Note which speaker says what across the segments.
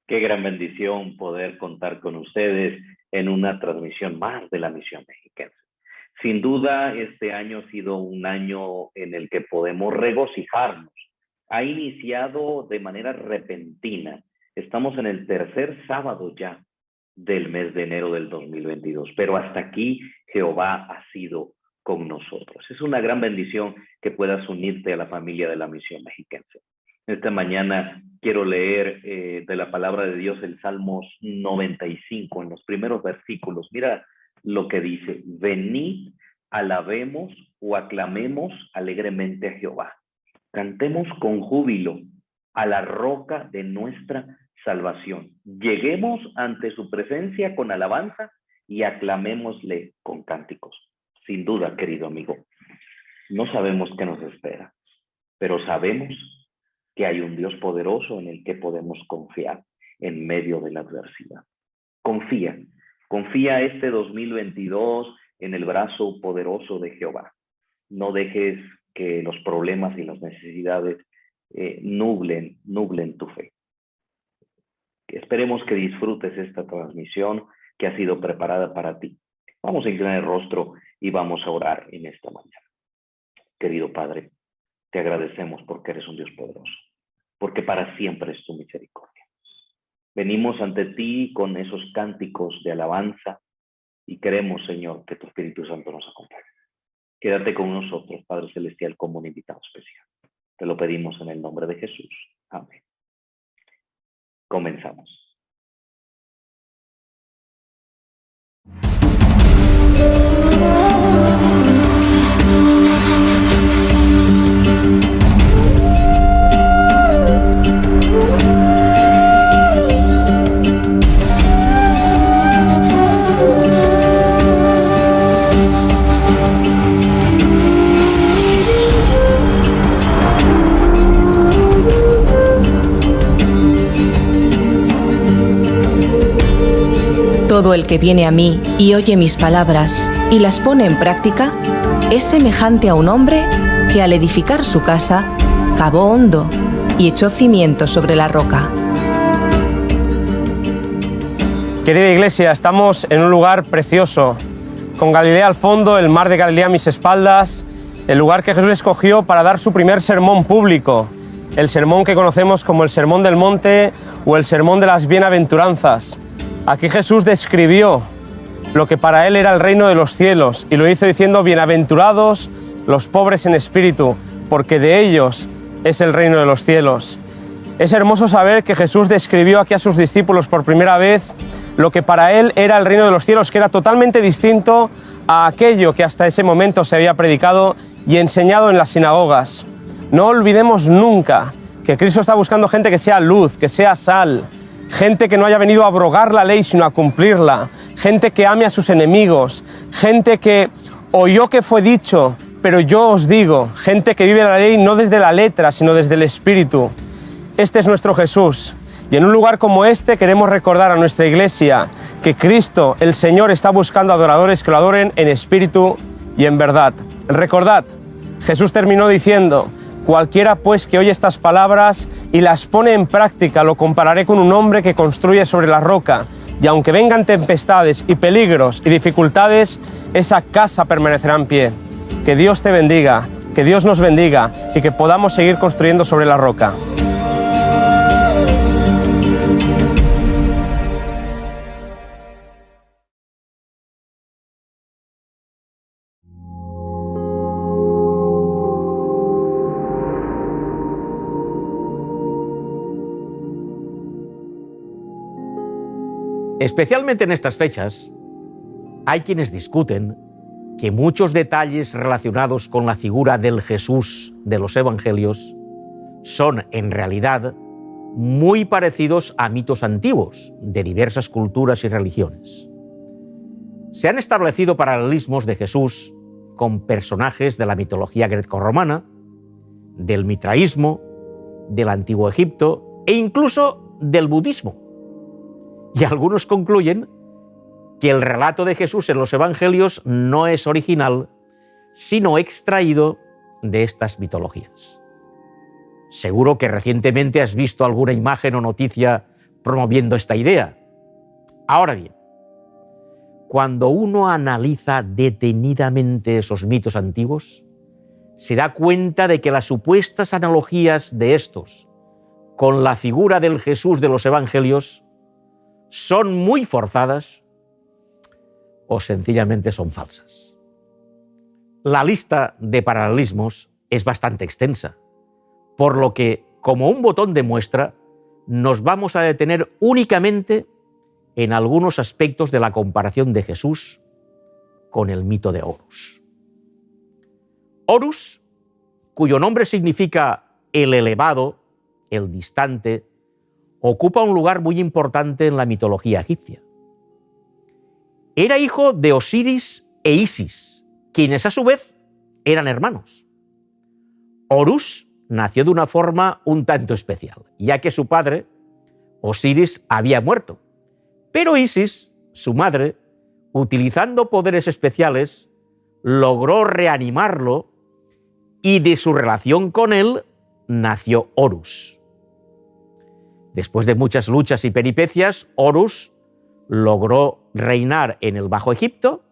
Speaker 1: Qué gran bendición poder contar con ustedes en una transmisión más de la Misión Mexiquense. Sin duda, este año ha sido un año en el que podemos regocijarnos. Ha iniciado de manera repentina. Estamos en el tercer sábado ya del mes de enero del 2022, pero hasta aquí Jehová ha sido con nosotros. Es una gran bendición que puedas unirte a la familia de la Misión Mexiquense. Esta mañana quiero leer de la palabra de Dios el Salmos 95, en los primeros versículos. Mira lo que dice: venid, alabemos o aclamemos alegremente a Jehová. Cantemos con júbilo a la roca de nuestra salvación. Lleguemos ante su presencia con alabanza y aclamémosle con cánticos. Sin duda, querido amigo, no sabemos qué nos espera, pero sabemos que hay un Dios poderoso en el que podemos confiar en medio de la adversidad. Confía este 2022 en el brazo poderoso de Jehová. No dejes que los problemas y las necesidades nublen tu fe. Esperemos que disfrutes esta transmisión que ha sido preparada para ti. Vamos a inclinar el rostro y vamos a orar en esta mañana. Querido Padre, te agradecemos porque eres un Dios poderoso, porque para siempre es tu misericordia. Venimos ante ti con esos cánticos de alabanza y queremos, Señor, que tu Espíritu Santo nos acompañe. Quédate con nosotros, Padre Celestial, como un invitado especial. Te lo pedimos en el nombre de Jesús. Amén. Comenzamos.
Speaker 2: Todo el que viene a mí y oye mis palabras y las pone en práctica es semejante a un hombre que al edificar su casa cavó hondo y echó cimientos sobre la roca.
Speaker 3: Querida Iglesia, estamos en un lugar precioso, con Galilea al fondo, el mar de Galilea a mis espaldas, el lugar que Jesús escogió para dar su primer sermón público, el sermón que conocemos como el Sermón del Monte o el Sermón de las Bienaventuranzas. Aquí Jesús describió lo que para él era el reino de los cielos y lo hizo diciendo: bienaventurados los pobres en espíritu, porque de ellos es el reino de los cielos. Es hermoso saber que Jesús describió aquí a sus discípulos por primera vez lo que para él era el reino de los cielos, que era totalmente distinto a aquello que hasta ese momento se había predicado y enseñado en las sinagogas. No olvidemos nunca que Cristo está buscando gente que sea luz, que sea sal, gente que no haya venido a abrogar la ley sino a cumplirla, gente que ame a sus enemigos, gente que oyó que fue dicho, pero yo os digo, gente que vive la ley no desde la letra sino desde el espíritu. Este es nuestro Jesús. Y en un lugar como este queremos recordar a nuestra Iglesia que Cristo, el Señor, está buscando adoradores que lo adoren en espíritu y en verdad. Recordad, Jesús terminó diciendo: cualquiera pues que oye estas palabras y las pone en práctica, lo compararé con un hombre que construye sobre la roca, y aunque vengan tempestades y peligros y dificultades, esa casa permanecerá en pie. Que Dios te bendiga, que Dios nos bendiga y que podamos seguir construyendo sobre la roca.
Speaker 4: Especialmente en estas fechas, hay quienes discuten que muchos detalles relacionados con la figura del Jesús de los Evangelios son, en realidad, muy parecidos a mitos antiguos de diversas culturas y religiones. Se han establecido paralelismos de Jesús con personajes de la mitología grecorromana, del mitraísmo, del antiguo Egipto e incluso del budismo. Y algunos concluyen que el relato de Jesús en los Evangelios no es original, sino extraído de estas mitologías. Seguro que recientemente has visto alguna imagen o noticia promoviendo esta idea. Ahora bien, cuando uno analiza detenidamente esos mitos antiguos, se da cuenta de que las supuestas analogías de estos con la figura del Jesús de los Evangelios son muy forzadas o sencillamente son falsas. La lista de paralelismos es bastante extensa, por lo que, como un botón de muestra, nos vamos a detener únicamente en algunos aspectos de la comparación de Jesús con el mito de Horus. Horus, cuyo nombre significa el elevado, el distante, ocupa un lugar muy importante en la mitología egipcia. Era hijo de Osiris e Isis, quienes a su vez eran hermanos. Horus nació de una forma un tanto especial, ya que su padre, Osiris, había muerto. Pero Isis, su madre, utilizando poderes especiales, logró reanimarlo y de su relación con él nació Horus. Después de muchas luchas y peripecias, Horus logró reinar en el Bajo Egipto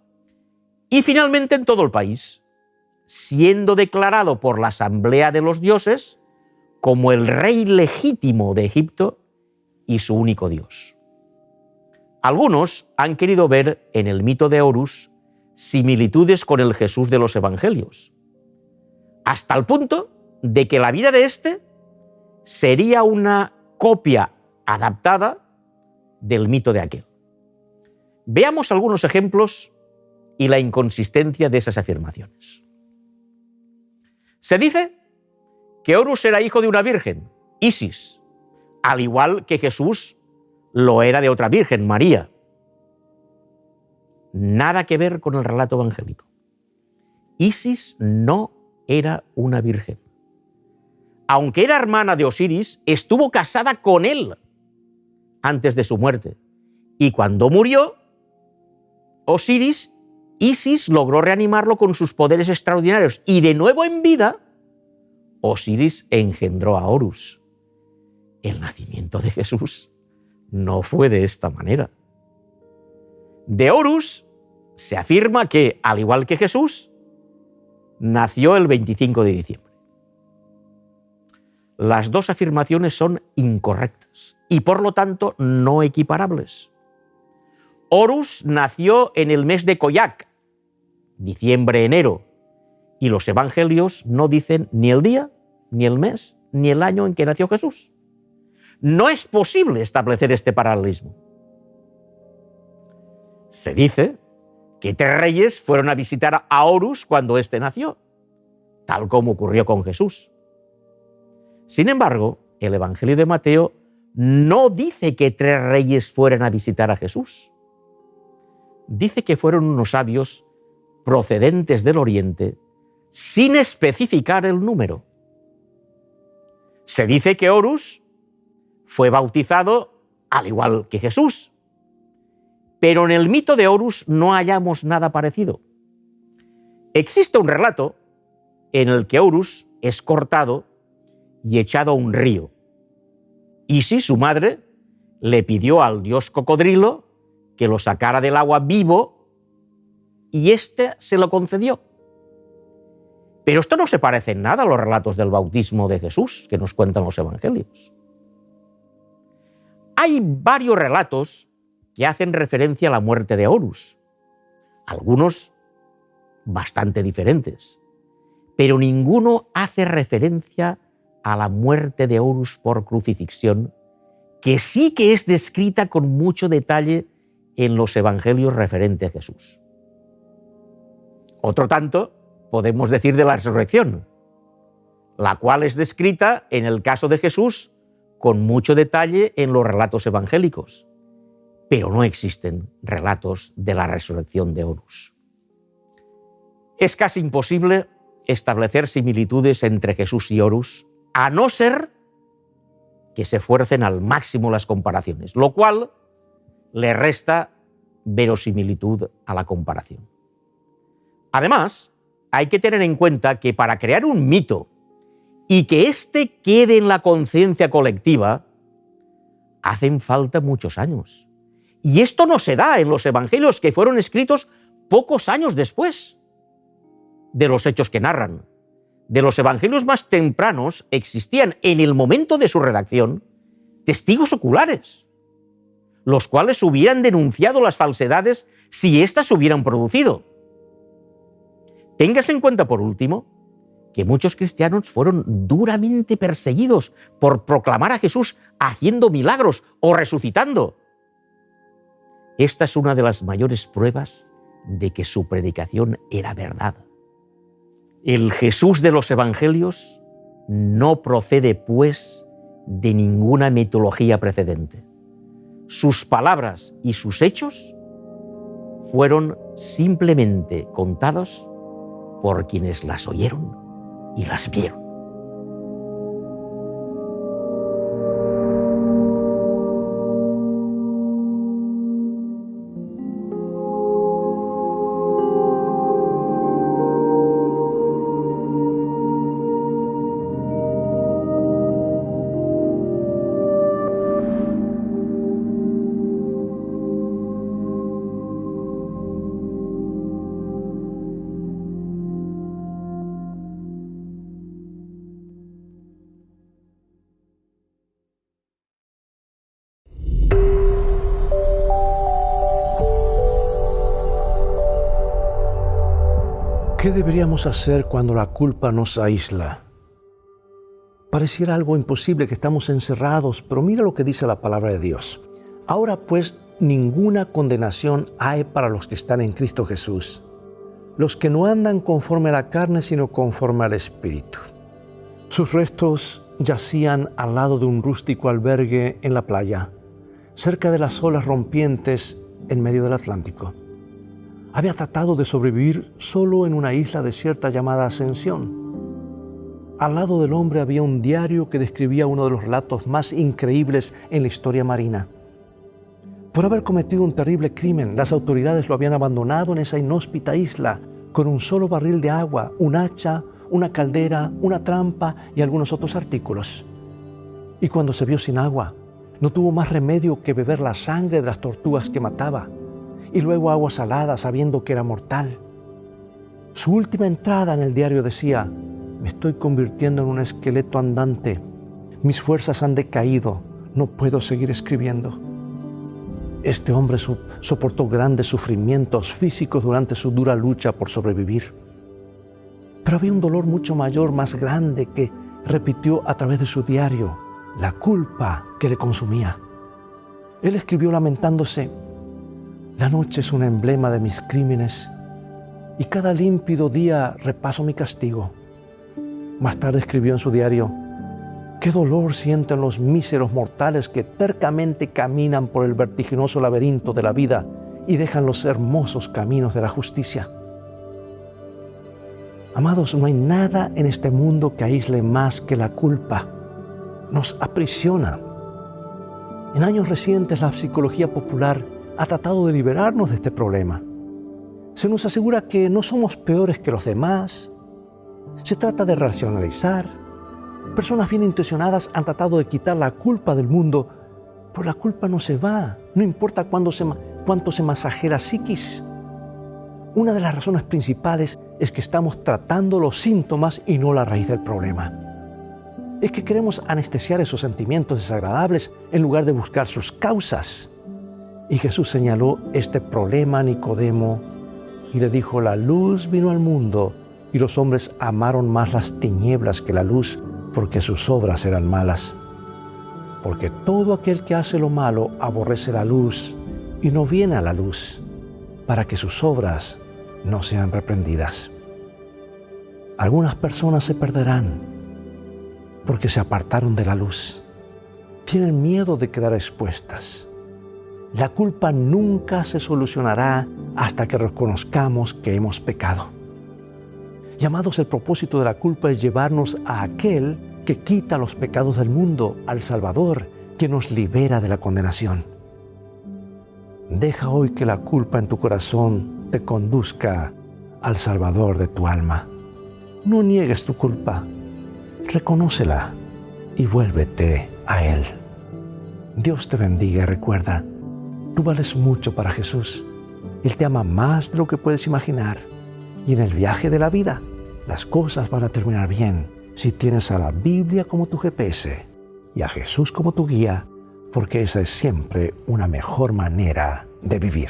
Speaker 4: y finalmente en todo el país, siendo declarado por la Asamblea de los Dioses como el rey legítimo de Egipto y su único dios. Algunos han querido ver en el mito de Horus similitudes con el Jesús de los Evangelios, hasta el punto de que la vida de éste sería una copia adaptada del mito de aquel. Veamos algunos ejemplos y la inconsistencia de esas afirmaciones. Se dice que Horus era hijo de una virgen, Isis, al igual que Jesús lo era de otra virgen, María. Nada que ver con el relato evangélico. Isis no era una virgen. Aunque era hermana de Osiris, estuvo casada con él antes de su muerte. Y cuando murió, Isis logró reanimarlo con sus poderes extraordinarios. Y de nuevo en vida, Osiris engendró a Horus. El nacimiento de Jesús no fue de esta manera. De Horus se afirma que, al igual que Jesús, nació el 25 de diciembre. Las dos afirmaciones son incorrectas y, por lo tanto, no equiparables. Horus nació en el mes de Coyac, diciembre-enero, y los evangelios no dicen ni el día, ni el mes, ni el año en que nació Jesús. No es posible establecer este paralelismo. Se dice que 3 reyes fueron a visitar a Horus cuando éste nació, tal como ocurrió con Jesús. Sin embargo, el Evangelio de Mateo no dice que 3 reyes fueran a visitar a Jesús. Dice que fueron unos sabios procedentes del Oriente, sin especificar el número. Se dice que Horus fue bautizado al igual que Jesús, pero en el mito de Horus no hallamos nada parecido. Existe un relato en el que Horus es cortado y echado a un río. Isis, su madre, le pidió al dios cocodrilo que lo sacara del agua vivo y éste se lo concedió. Pero esto no se parece en nada a los relatos del bautismo de Jesús que nos cuentan los evangelios. Hay varios relatos que hacen referencia a la muerte de Horus, algunos bastante diferentes, pero ninguno hace referencia a la muerte de Horus por crucifixión, que sí que es descrita con mucho detalle en los evangelios referente a Jesús. Otro tanto podemos decir de la resurrección, la cual es descrita en el caso de Jesús con mucho detalle en los relatos evangélicos, pero no existen relatos de la resurrección de Horus. Es casi imposible establecer similitudes entre Jesús y Horus, a no ser que se fuercen al máximo las comparaciones, lo cual le resta verosimilitud a la comparación. Además, hay que tener en cuenta que para crear un mito y que éste quede en la conciencia colectiva, hacen falta muchos años. Y esto no se da en los evangelios que fueron escritos pocos años después de los hechos que narran. De los evangelios más tempranos existían en el momento de su redacción testigos oculares, los cuales hubieran denunciado las falsedades si éstas se hubieran producido. Téngase en cuenta, por último, que muchos cristianos fueron duramente perseguidos por proclamar a Jesús haciendo milagros o resucitando. Esta es una de las mayores pruebas de que su predicación era verdad. El Jesús de los evangelios no procede, pues, de ninguna mitología precedente. Sus palabras y sus hechos fueron simplemente contados por quienes las oyeron y las vieron.
Speaker 5: ¿Qué deberíamos hacer cuando la culpa nos aísla? Pareciera algo imposible, que estamos encerrados, pero mira lo que dice la palabra de Dios. Ahora pues, ninguna condenación hay para los que están en Cristo Jesús, los que no andan conforme a la carne, sino conforme al Espíritu. Sus restos yacían al lado de un rústico albergue en la playa, cerca de las olas rompientes en medio del Atlántico. Había tratado de sobrevivir solo en una isla desierta llamada Ascensión. Al lado del hombre había un diario que describía uno de los relatos más increíbles en la historia marina. Por haber cometido un terrible crimen, las autoridades lo habían abandonado en esa inhóspita isla con un solo barril de agua, un hacha, una caldera, una trampa y algunos otros artículos. Y cuando se vio sin agua, no tuvo más remedio que beber la sangre de las tortugas que mataba y luego agua salada, sabiendo que era mortal. Su última entrada en el diario decía: me estoy convirtiendo en un esqueleto andante. Mis fuerzas han decaído. No puedo seguir escribiendo. Este hombre soportó grandes sufrimientos físicos durante su dura lucha por sobrevivir. Pero había un dolor mucho mayor, más grande, que repitió a través de su diario: la culpa que le consumía. Él escribió lamentándose: la noche es un emblema de mis crímenes y cada límpido día repaso mi castigo. Más tarde escribió en su diario: qué dolor sienten los míseros mortales que tercamente caminan por el vertiginoso laberinto de la vida y dejan los hermosos caminos de la justicia. Amados, no hay nada en este mundo que aísle más que la culpa. Nos aprisiona. En años recientes, la psicología popular ha tratado de liberarnos de este problema. Se nos asegura que no somos peores que los demás. Se trata de racionalizar. Personas bien intencionadas han tratado de quitar la culpa del mundo, pero la culpa no se va, no importa cuánto se masajee la psiquis. Una de las razones principales es que estamos tratando los síntomas y no la raíz del problema. Es que queremos anestesiar esos sentimientos desagradables en lugar de buscar sus causas. Y Jesús señaló este problema a Nicodemo y le dijo: la luz vino al mundo y los hombres amaron más las tinieblas que la luz, porque sus obras eran malas. Porque todo aquel que hace lo malo aborrece la luz y no viene a la luz, para que sus obras no sean reprendidas. Algunas personas se perderán porque se apartaron de la luz. Tienen miedo de quedar expuestas. La culpa nunca se solucionará hasta que reconozcamos que hemos pecado. Y amados, el propósito de la culpa es llevarnos a aquel que quita los pecados del mundo, al Salvador, que nos libera de la condenación. Deja hoy que la culpa en tu corazón te conduzca al Salvador de tu alma. No niegues tu culpa, reconócela y vuélvete a Él. Dios te bendiga y recuerda, tú vales mucho para Jesús. Él te ama más de lo que puedes imaginar. Y en el viaje de la vida, las cosas van a terminar bien si tienes a la Biblia como tu GPS y a Jesús como tu guía, porque esa es siempre una mejor manera de vivir.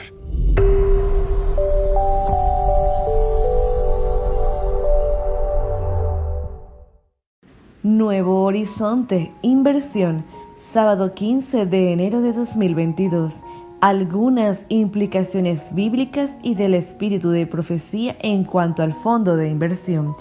Speaker 2: Nuevo Horizonte, inversión, sábado 15 de enero de 2022. Algunas implicaciones bíblicas y del espíritu de profecía en cuanto al fondo de inversión.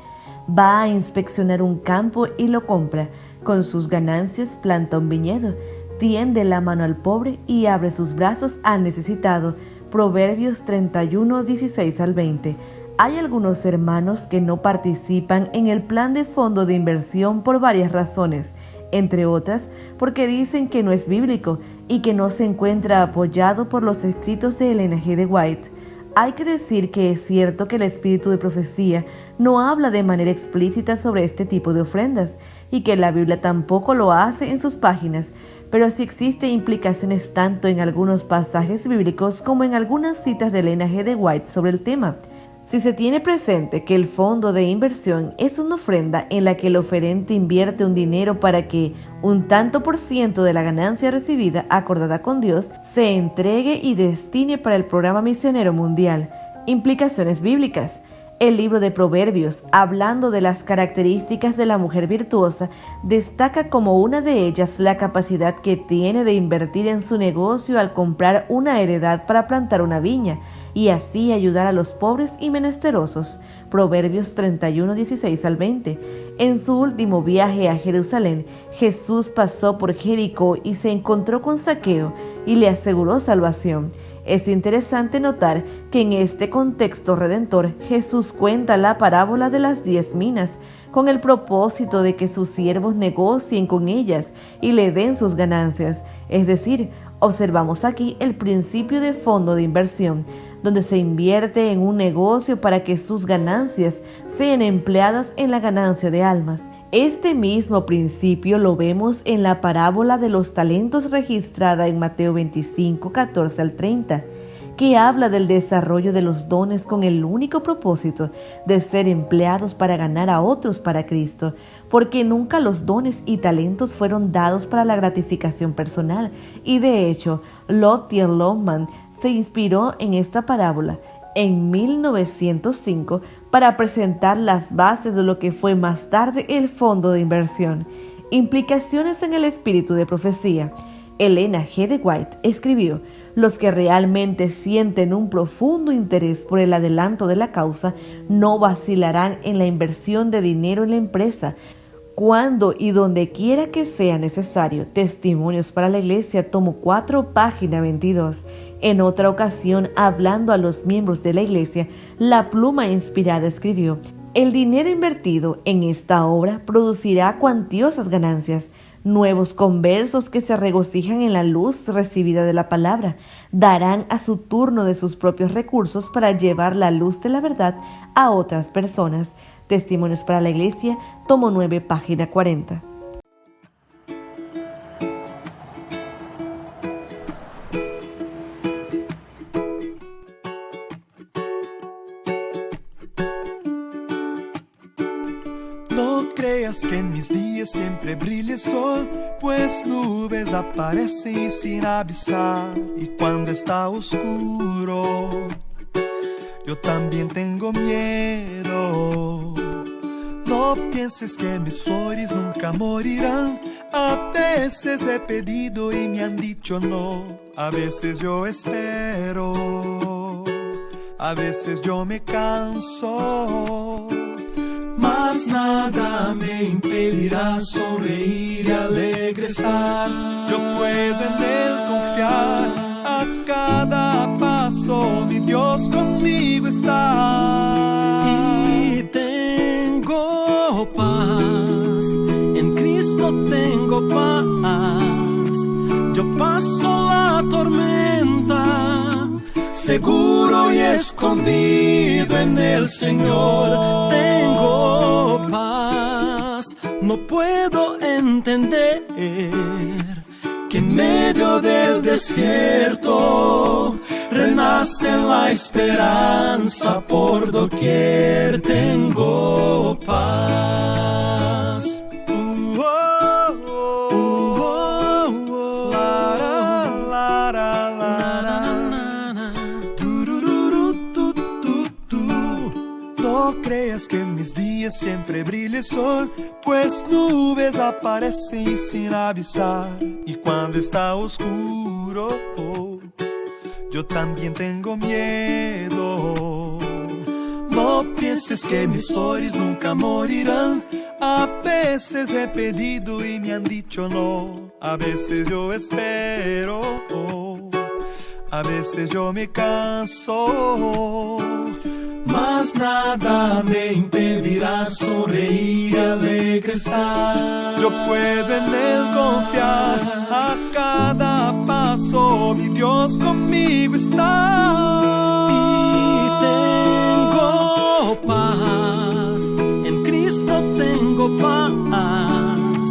Speaker 2: Va a inspeccionar un campo y lo compra. Con sus ganancias planta un viñedo. Tiende la mano al pobre y abre sus brazos al necesitado. Proverbios 31, 16 al 20. Hay algunos hermanos que no participan en el plan de fondo de inversión por varias razones, entre otras porque dicen que no es bíblico y que no se encuentra apoyado por los escritos de Ellen G. White. Hay que decir que es cierto que el espíritu de profecía no habla de manera explícita sobre este tipo de ofrendas y que la Biblia tampoco lo hace en sus páginas, pero sí existen implicaciones tanto en algunos pasajes bíblicos como en algunas citas de Ellen G. White sobre el tema. Si se tiene presente que el fondo de inversión es una ofrenda en la que el oferente invierte un dinero para que un tanto por ciento de la ganancia recibida acordada con Dios se entregue y destine para el programa misionero mundial. Implicaciones bíblicas.
Speaker 6: El libro de Proverbios, hablando de las características de la mujer virtuosa, destaca como una de ellas la capacidad que tiene de invertir en su negocio al comprar una heredad para plantar una viña y así ayudar a los pobres y menesterosos. Proverbios 31, 16 al 20. En su último viaje a Jerusalén, Jesús pasó por Jericó y se encontró con Zaqueo y le aseguró salvación. Es interesante notar que en este contexto redentor, Jesús cuenta la parábola de las 10 minas, con el propósito de que sus siervos negocien con ellas y le den sus ganancias. Es decir, observamos aquí el principio de fondo de inversión, donde se invierte en un negocio para que sus ganancias sean empleadas en la ganancia de almas. Este mismo principio lo vemos en la parábola de los talentos registrada en Mateo 25, 14 al 30, que habla del desarrollo de los dones con el único propósito de ser empleados para ganar a otros para Cristo, porque nunca los dones y talentos fueron dados para la gratificación personal, y de hecho, Lothar Lohmann se inspiró en esta parábola en 1905 para presentar las bases de lo que fue más tarde el fondo de inversión. Implicaciones en el espíritu de profecía. Elena G. de White escribió: los que realmente sienten un profundo interés por el adelanto de la causa no vacilarán en la inversión de dinero en la empresa, cuando y donde quiera que sea necesario. Testimonios para la Iglesia, tomo 4, página 22. En otra ocasión, hablando a los miembros de la Iglesia, la pluma inspirada escribió: el dinero invertido en esta obra producirá cuantiosas ganancias. Nuevos conversos que se regocijan en la luz recibida de la palabra darán a su turno de sus propios recursos para llevar la luz de la verdad a otras personas. Testimonios para la Iglesia, tomo 9, página 40.
Speaker 7: No creas que en mis días siempre brilla el sol, pues nubes aparecen sin avisar, y cuando está oscuro yo también tengo miedo. No pienses que mis flores nunca morirán. A veces he pedido y me han dicho no. A veces yo espero, a veces yo me canso, mas nada me impedirá sonreír y alegre estar. Yo puedo en él confiar. A cada paso mi Dios conmigo está.
Speaker 8: Y tengo paz, en Cristo tengo paz. Yo paso la tormenta, seguro y escondido en el Señor. Tengo paz, no puedo entender que en medio del desierto renace la esperanza por doquier. Tengo paz. No creas que en mis días siempre brilla el sol, pues nubes aparecen sin avisar, y cuando está oscuro yo también tengo miedo. No pienses que mis flores nunca morirán. A veces he pedido y me han dicho no. A veces yo espero, a veces yo me canso, mas nada me impedirá sonreír y alegre estar. Yo puedo en él confiar. A cada paso mi Dios conmigo está. Y tengo paz, en Cristo tengo paz.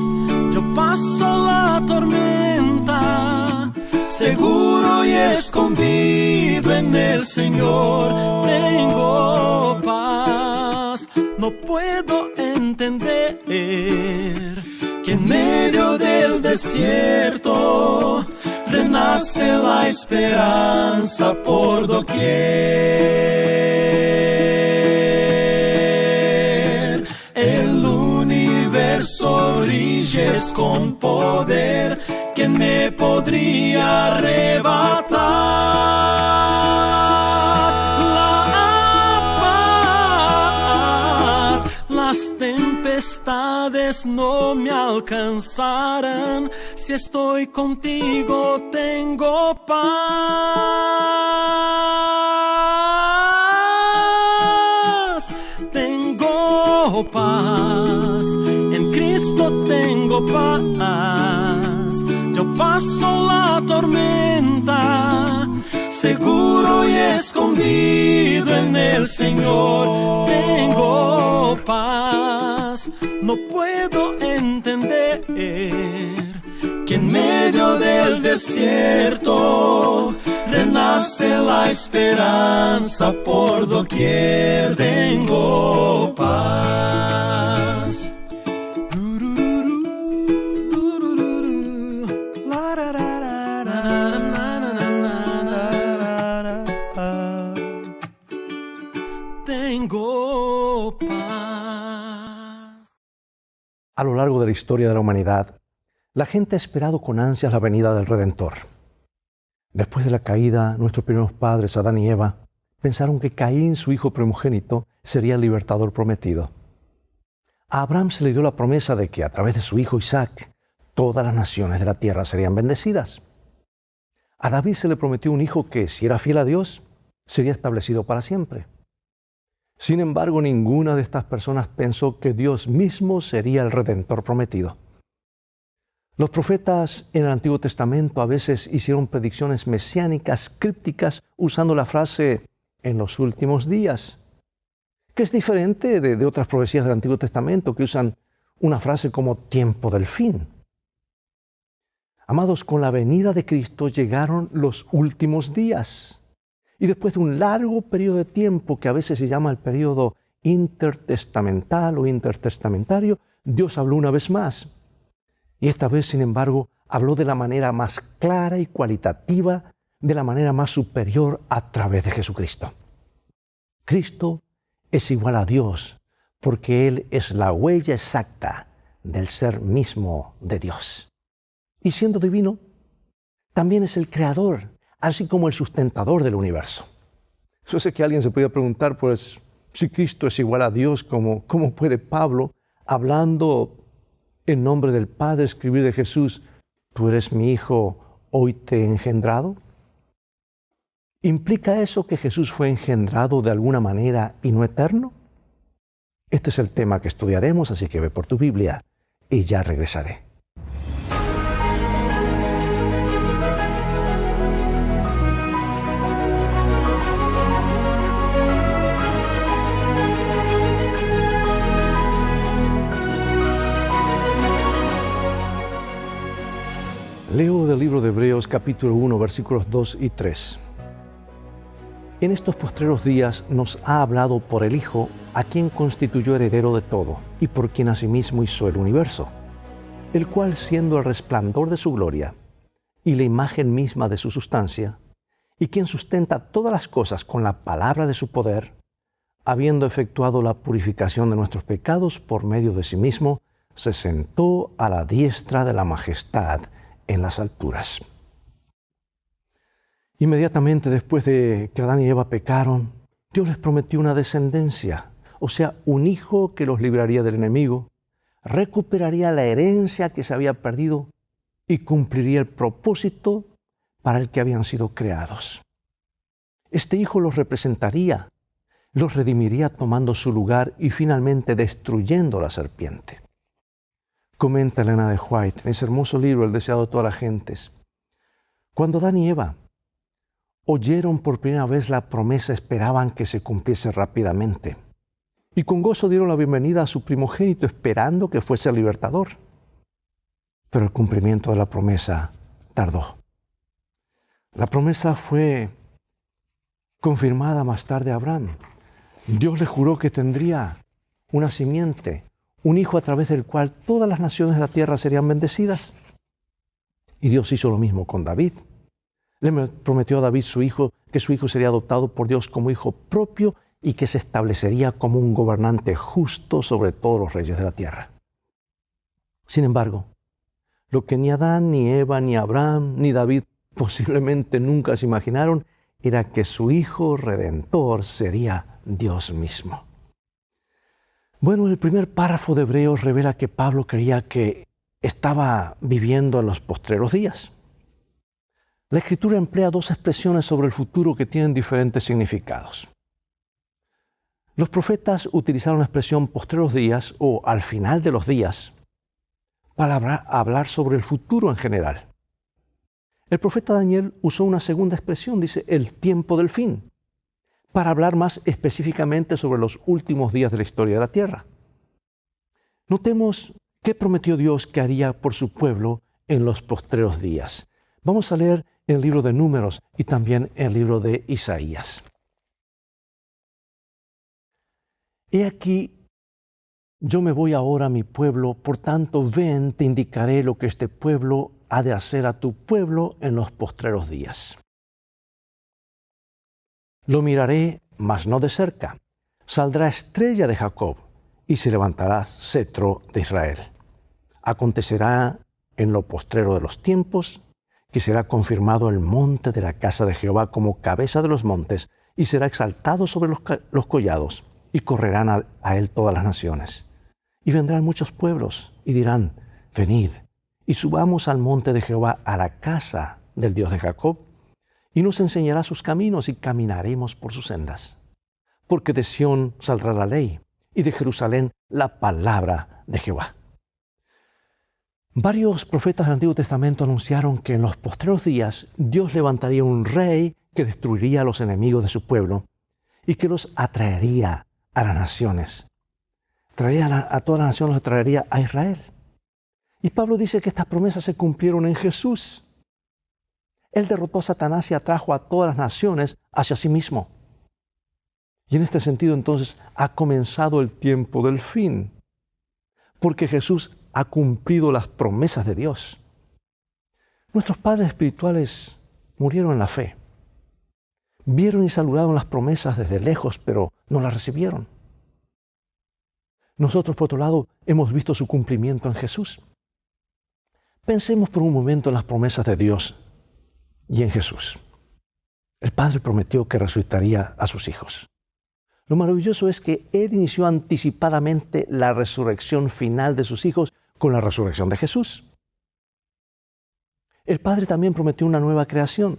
Speaker 8: Yo paso la tormenta, seguro y escondido en el Señor. Tengo paz, no puedo entender que en medio del desierto renace la esperanza por doquier.
Speaker 7: leyes con poder. ¿Quién me podría arrebatar la paz? Las tempestades no me alcanzarán. Si estoy contigo tengo paz. Tengo paz, en Cristo tengo paz. Yo paso la tormenta, seguro y escondido en el Señor. Tengo paz, no puedo entender que en medio del desierto renace la esperanza por doquier. Tengo paz. Tengo paz.
Speaker 5: A lo largo de la historia de la humanidad, la gente ha esperado con ansias la venida del Redentor. Después de la caída, nuestros primeros padres, Adán y Eva, pensaron que Caín, su hijo primogénito, sería el libertador prometido. A Abraham se le dio la promesa de que a través de su hijo Isaac, todas las naciones de la tierra serían bendecidas. A David se le prometió un hijo que, si era fiel a Dios, sería establecido para siempre. Sin embargo, ninguna de estas personas pensó que Dios mismo sería el Redentor prometido. Los profetas en el Antiguo Testamento a veces hicieron predicciones mesiánicas crípticas usando la frase «en los últimos días», que es diferente de otras profecías del Antiguo Testamento que usan una frase como «tiempo del fin». Amados, con la venida de Cristo llegaron los últimos días. Y después de un largo periodo de tiempo que a veces se llama el periodo intertestamental o intertestamentario, Dios habló una vez más. Y esta vez, sin embargo, habló de la manera más clara y cualitativa, de la manera más superior a través de Jesucristo. Cristo es igual a Dios porque Él es la huella exacta del ser mismo de Dios. Y siendo divino, también es el creador, así como el sustentador del universo. Yo sé que alguien se podría preguntar, pues, si Cristo es igual a Dios, ¿cómo puede Pablo, hablando en nombre del Padre, escribir de Jesús, tú eres mi Hijo, hoy te he engendrado? ¿Implica eso que Jesús fue engendrado de alguna manera y no eterno? Este es el tema que estudiaremos, así que ve por tu Biblia y ya regresaré. Leo del libro de Hebreos capítulo 1 versículos 2 y 3. En estos postreros días nos ha hablado por el Hijo, a quien constituyó heredero de todo, y por quien asimismo hizo el universo, el cual, siendo el resplandor de su gloria y la imagen misma de su sustancia, y quien sustenta todas las cosas con la palabra de su poder, habiendo efectuado la purificación de nuestros pecados por medio de sí mismo, se sentó a la diestra de la majestad en las alturas. Inmediatamente después de que Adán y Eva pecaron, Dios les prometió una descendencia, o sea, un hijo que los libraría del enemigo, recuperaría la herencia que se había perdido y cumpliría el propósito para el que habían sido creados. Este hijo los representaría, los redimiría tomando su lugar y finalmente destruyendo la serpiente. Comenta Elena de White en ese hermoso libro, El deseado de todas las gentes. Cuando Adán y Eva oyeron por primera vez la promesa, esperaban que se cumpliese rápidamente. Y con gozo dieron la bienvenida a su primogénito, esperando que fuese el libertador. Pero el cumplimiento de la promesa tardó. La promesa fue confirmada más tarde a Abraham. Dios le juró que tendría una simiente, un hijo a través del cual todas las naciones de la tierra serían bendecidas. Y Dios hizo lo mismo con David. Le prometió a David que su hijo sería adoptado por Dios como hijo propio y que se establecería como un gobernante justo sobre todos los reyes de la tierra. Sin embargo, lo que ni Adán, ni Eva, ni Abraham, ni David posiblemente nunca se imaginaron era que su Hijo Redentor sería Dios mismo. Bueno, el primer párrafo de Hebreos revela que Pablo creía que estaba viviendo en los postreros días. La Escritura emplea dos expresiones sobre el futuro que tienen diferentes significados. Los profetas utilizaron la expresión postreros días o al final de los días para hablar sobre el futuro en general. El profeta Daniel usó una segunda expresión, dice el tiempo del fin, para hablar más específicamente sobre los últimos días de la historia de la tierra. Notemos qué prometió Dios que haría por su pueblo en los postreros días. Vamos a leer en el libro de Números y también en el libro de Isaías. He aquí, yo me voy ahora a mi pueblo, por tanto ven, te indicaré lo que este pueblo ha de hacer a tu pueblo en los postreros días. Lo miraré, mas no de cerca. Saldrá estrella de Jacob y se levantará cetro de Israel. Acontecerá en lo postrero de los tiempos que será confirmado el monte de la casa de Jehová como cabeza de los montes y será exaltado sobre los collados y correrán a él todas las naciones. Y vendrán muchos pueblos y dirán, venid y subamos al monte de Jehová, a la casa del Dios de Jacob, y nos enseñará sus caminos y caminaremos por sus sendas. Porque de Sión saldrá la ley y de Jerusalén la palabra de Jehová. Varios profetas del Antiguo Testamento anunciaron que en los postreros días Dios levantaría un rey que destruiría a los enemigos de su pueblo y que los atraería a las naciones. A todas las naciones los traería a Israel. Y Pablo dice que estas promesas se cumplieron en Jesús. Él derrotó a Satanás y atrajo a todas las naciones hacia sí mismo. Y en este sentido entonces ha comenzado el tiempo del fin, porque Jesús ha cumplido las promesas de Dios. Nuestros padres espirituales murieron en la fe. Vieron y saludaron las promesas desde lejos, pero no las recibieron. Nosotros, por otro lado, hemos visto su cumplimiento en Jesús. Pensemos por un momento en las promesas de Dios y en Jesús. El Padre prometió que resucitaría a sus hijos. Lo maravilloso es que Él inició anticipadamente la resurrección final de sus hijos con la resurrección de Jesús. El Padre también prometió una nueva creación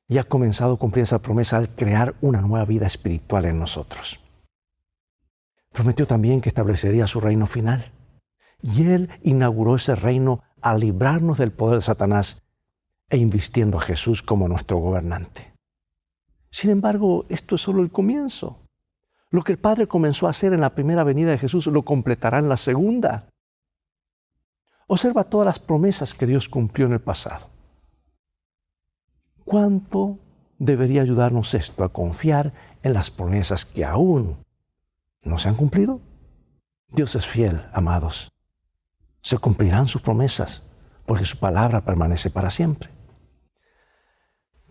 Speaker 5: y ha comenzado a cumplir esa promesa al crear una nueva vida espiritual en nosotros. Prometió también que establecería su reino final. Y Él inauguró ese reino al librarnos del poder de Satanás e invistiendo a Jesús como nuestro gobernante. Sin embargo, esto es solo el comienzo. Lo que el Padre comenzó a hacer en la primera venida de Jesús lo completará en la segunda. Observa todas las promesas que Dios cumplió en el pasado. ¿Cuánto debería ayudarnos esto a confiar en las promesas que aún no se han cumplido? Dios es fiel, amados. Se cumplirán sus promesas, porque su palabra permanece para siempre.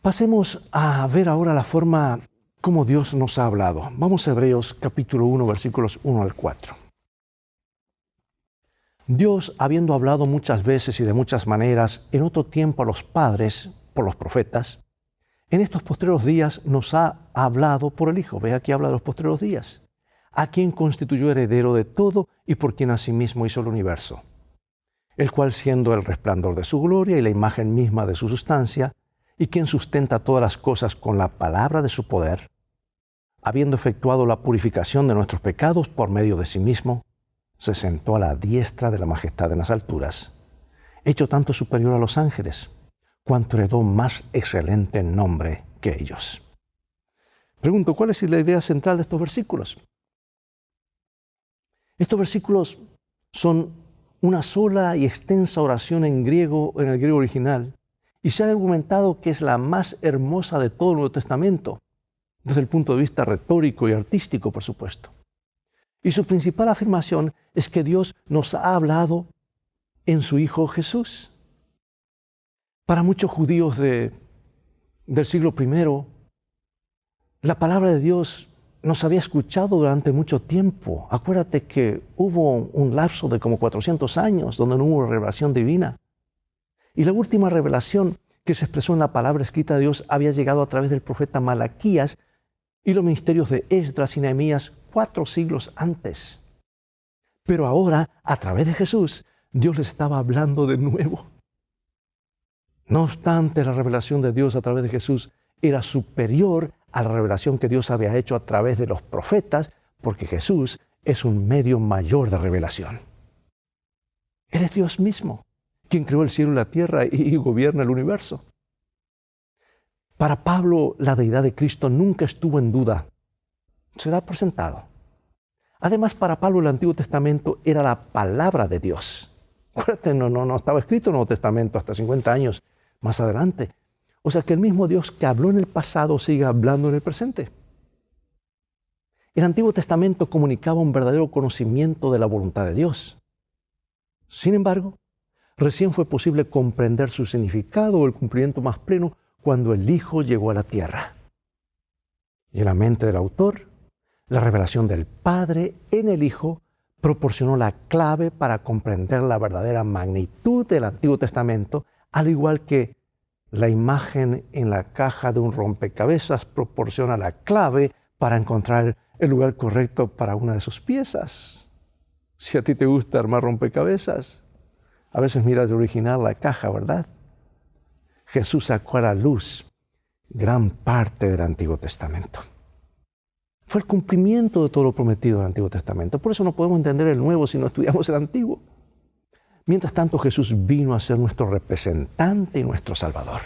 Speaker 5: Pasemos a ver ahora la forma como Dios nos ha hablado. Vamos a Hebreos capítulo 1, versículos 1 al 4. Dios, habiendo hablado muchas veces y de muchas maneras en otro tiempo a los padres, por los profetas, en estos postreros días nos ha hablado por el Hijo. Ve, aquí habla de los postreros días. A quien constituyó heredero de todo y por quien asimismo hizo el universo, el cual siendo el resplandor de su gloria y la imagen misma de su sustancia, y quien sustenta todas las cosas con la palabra de su poder, habiendo efectuado la purificación de nuestros pecados por medio de sí mismo, se sentó a la diestra de la majestad en las alturas, hecho tanto superior a los ángeles, cuanto heredó más excelente nombre que ellos. Pregunto, ¿cuál es la idea central de estos versículos? Estos versículos son una sola y extensa oración en el griego original, y se ha argumentado que es la más hermosa de todo el Nuevo Testamento, desde el punto de vista retórico y artístico, por supuesto. Y su principal afirmación es que Dios nos ha hablado en su Hijo Jesús. Para muchos judíos del siglo I, la palabra de Dios nos había escuchado durante mucho tiempo. Acuérdate que hubo un lapso de como 400 años donde no hubo revelación divina. Y la última revelación que se expresó en la palabra escrita de Dios había llegado a través del profeta Malaquías y los ministerios de Esdras y Nehemías 4 siglos antes. Pero ahora, a través de Jesús, Dios les estaba hablando de nuevo. No obstante, la revelación de Dios a través de Jesús era superior a la revelación que Dios había hecho a través de los profetas, porque Jesús es un medio mayor de revelación. Él es Dios mismo, quien creó el cielo y la tierra y gobierna el universo. Para Pablo, la deidad de Cristo nunca estuvo en duda. Se da por sentado. Además, para Pablo el Antiguo Testamento era la palabra de Dios. Acuérdate, no estaba escrito el Nuevo Testamento hasta 50 años más adelante. O sea que el mismo Dios que habló en el pasado sigue hablando en el presente. El Antiguo Testamento comunicaba un verdadero conocimiento de la voluntad de Dios. Sin embargo, recién fue posible comprender su significado o el cumplimiento más pleno cuando el Hijo llegó a la tierra. Y en la mente del autor, la revelación del Padre en el Hijo proporcionó la clave para comprender la verdadera magnitud del Antiguo Testamento, al igual que la imagen en la caja de un rompecabezas proporciona la clave para encontrar el lugar correcto para una de sus piezas. Si a ti te gusta armar rompecabezas, a veces miras de original la caja, ¿verdad? Jesús sacó a la luz gran parte del Antiguo Testamento. Fue el cumplimiento de todo lo prometido del Antiguo Testamento. Por eso no podemos entender el Nuevo si no estudiamos el Antiguo. Mientras tanto, Jesús vino a ser nuestro representante y nuestro Salvador.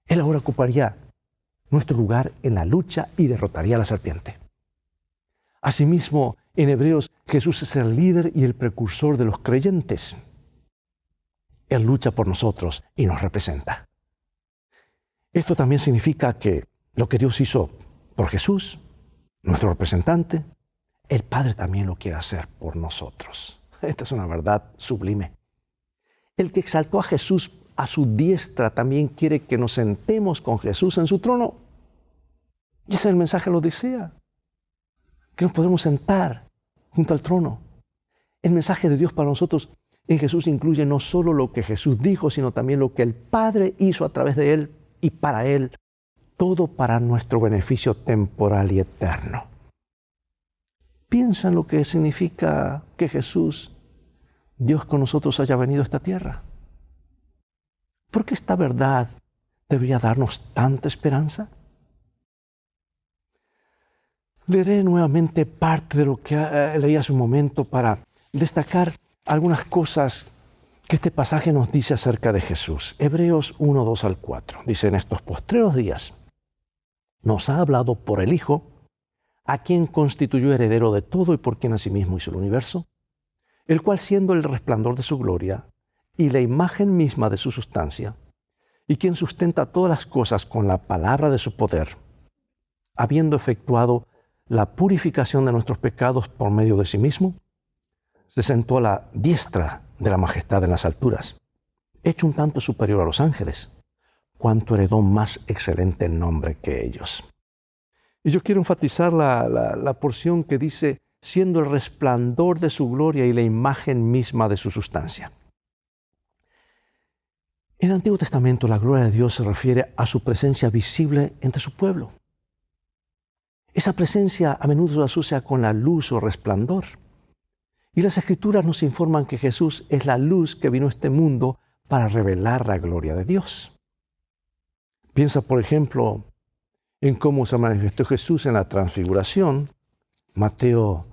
Speaker 5: Él ahora ocuparía nuestro lugar en la lucha y derrotaría a la serpiente. Asimismo, en Hebreos, Jesús es el líder y el precursor de los creyentes. Él lucha por nosotros y nos representa. Esto también significa que lo que Dios hizo por Jesús, nuestro representante, el Padre también lo quiere hacer por nosotros. Esta es una verdad sublime. El que exaltó a Jesús a su diestra también quiere que nos sentemos con Jesús en su trono. Y ese es el mensaje de la Odisea, que nos podremos sentar junto al trono. El mensaje de Dios para nosotros en Jesús incluye no solo lo que Jesús dijo, sino también lo que el Padre hizo a través de Él y para Él, todo para nuestro beneficio temporal y eterno. Piensa en lo que significa que Jesús, Dios con nosotros, haya venido a esta tierra. ¿Por qué esta verdad debería darnos tanta esperanza? Leeré nuevamente parte de lo que leí hace un momento para destacar algunas cosas que este pasaje nos dice acerca de Jesús. Hebreos 1, 2 al 4. Dice: en estos postreros días nos ha hablado por el Hijo, a quien constituyó heredero de todo y por quien asimismo hizo el universo, el cual, siendo el resplandor de su gloria y la imagen misma de su sustancia, y quien sustenta todas las cosas con la palabra de su poder, habiendo efectuado la purificación de nuestros pecados por medio de sí mismo, se sentó a la diestra de la majestad en las alturas, hecho un tanto superior a los ángeles, cuanto heredó más excelente nombre que ellos. Y yo quiero enfatizar la porción que dice, siendo el resplandor de su gloria y la imagen misma de su sustancia. En el Antiguo Testamento, la gloria de Dios se refiere a su presencia visible entre su pueblo. Esa presencia a menudo se asocia con la luz o resplandor. Y las Escrituras nos informan que Jesús es la luz que vino a este mundo para revelar la gloria de Dios. Piensa, por ejemplo, en cómo se manifestó Jesús en la transfiguración, Mateo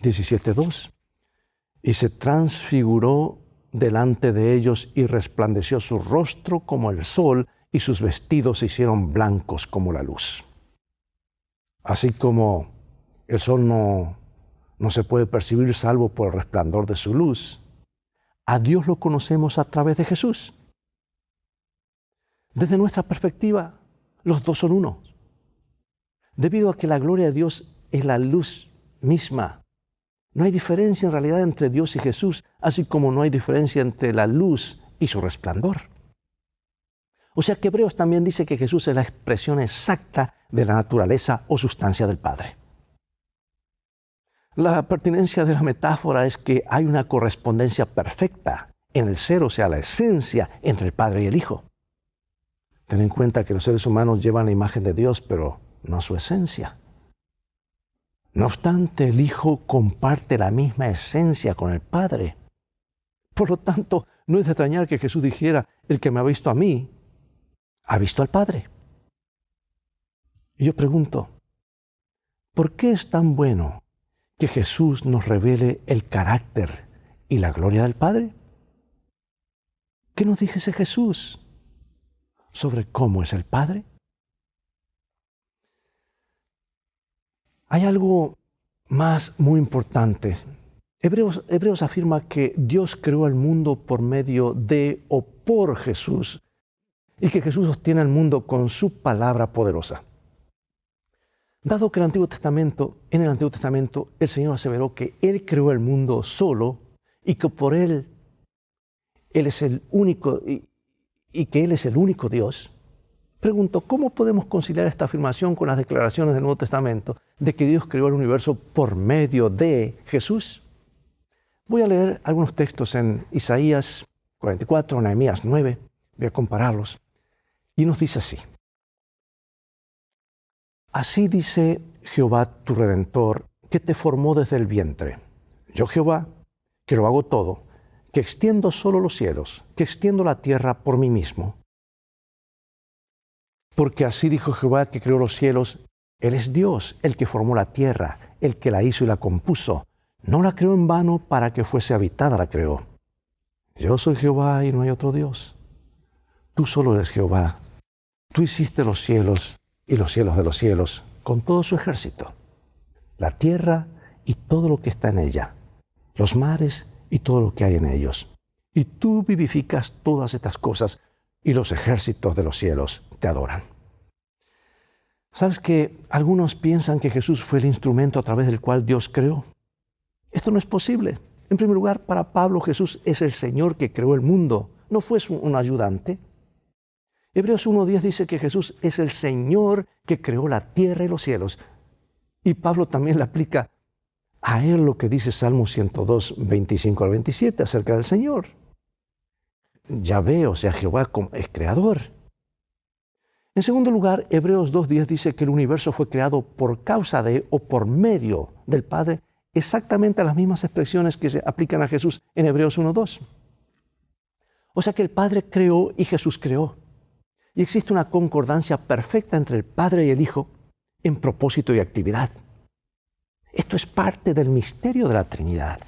Speaker 5: 17:2. Y se transfiguró delante de ellos y resplandeció su rostro como el sol y sus vestidos se hicieron blancos como la luz. Así como el sol no se puede percibir salvo por el resplandor de su luz, a Dios lo conocemos a través de Jesús. Desde nuestra perspectiva, los dos son uno. Debido a que la gloria de Dios es la luz misma, no hay diferencia en realidad entre Dios y Jesús, así como no hay diferencia entre la luz y su resplandor. O sea que Hebreos también dice que Jesús es la expresión exacta de la naturaleza o sustancia del Padre. La pertinencia de la metáfora es que hay una correspondencia perfecta en el ser, o sea, la esencia entre el Padre y el Hijo. Ten en cuenta que los seres humanos llevan la imagen de Dios, pero no su esencia. No obstante, el Hijo comparte la misma esencia con el Padre. Por lo tanto, no es de extrañar que Jesús dijera, el que me ha visto a mí, ha visto al Padre. Y yo pregunto, ¿por qué es tan bueno que Jesús nos revele el carácter y la gloria del Padre? ¿Qué nos dijese Jesús sobre cómo es el Padre? Hay algo más muy importante. Hebreos afirma que Dios creó el mundo por medio de o por Jesús y que Jesús sostiene el mundo con su palabra poderosa. Dado que en el Antiguo Testamento el Señor aseveró que Él creó el mundo solo y que por Él es el único y que Él es el único Dios, pregunto, ¿cómo podemos conciliar esta afirmación con las declaraciones del Nuevo Testamento de que Dios creó el universo por medio de Jesús? Voy a leer algunos textos en Isaías 44, Nehemías 9, voy a compararlos, y nos dice así. Así dice Jehová tu Redentor, que te formó desde el vientre. Yo Jehová, que lo hago todo, que extiendo solo los cielos, que extiendo la tierra por mí mismo. Porque así dijo Jehová que creó los cielos, Él es Dios, el que formó la tierra, el que la hizo y la compuso. No la creó en vano para que fuese habitada, la creó. Yo soy Jehová y no hay otro Dios. Tú solo eres Jehová. Tú hiciste los cielos y los cielos de los cielos, con todo su ejército. La tierra y todo lo que está en ella. Los mares y todo lo que hay en ellos. Y tú vivificas todas estas cosas y los ejércitos de los cielos te adoran. ¿Sabes que algunos piensan que Jesús fue el instrumento a través del cual Dios creó? Esto no es posible. En primer lugar, para Pablo, Jesús es el Señor que creó el mundo, no fue un ayudante. Hebreos 1:10 dice que Jesús es el Señor que creó la tierra y los cielos. Y Pablo también le aplica a él lo que dice Salmo 102, 25 al 27 acerca del Señor. Yahvé, o sea, Jehová es creador. En segundo lugar, Hebreos 2:10 dice que el universo fue creado por causa de o por medio del Padre, exactamente las mismas expresiones que se aplican a Jesús en Hebreos 1:2. O sea que el Padre creó y Jesús creó. Y existe una concordancia perfecta entre el Padre y el Hijo en propósito y actividad. Esto es parte del misterio de la Trinidad.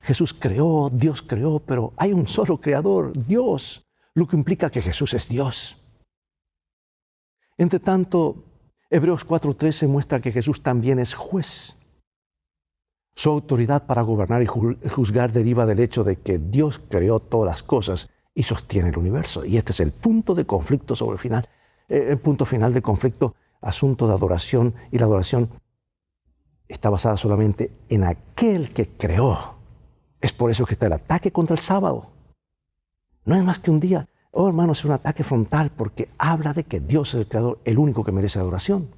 Speaker 5: Jesús creó, Dios creó, pero hay un solo creador, Dios, lo que implica que Jesús es Dios. Entre tanto, Hebreos 4:13 muestra que Jesús también es juez. Su autoridad para gobernar y juzgar deriva del hecho de que Dios creó todas las cosas y sostiene el universo. Y este es el punto de conflicto sobre el punto final del conflicto, asunto de adoración, y la adoración está basada solamente en aquel que creó. Es por eso que está el ataque contra el sábado. No es más que un día. Oh, hermanos, es un ataque frontal porque habla de que Dios es el creador, el único que merece adoración.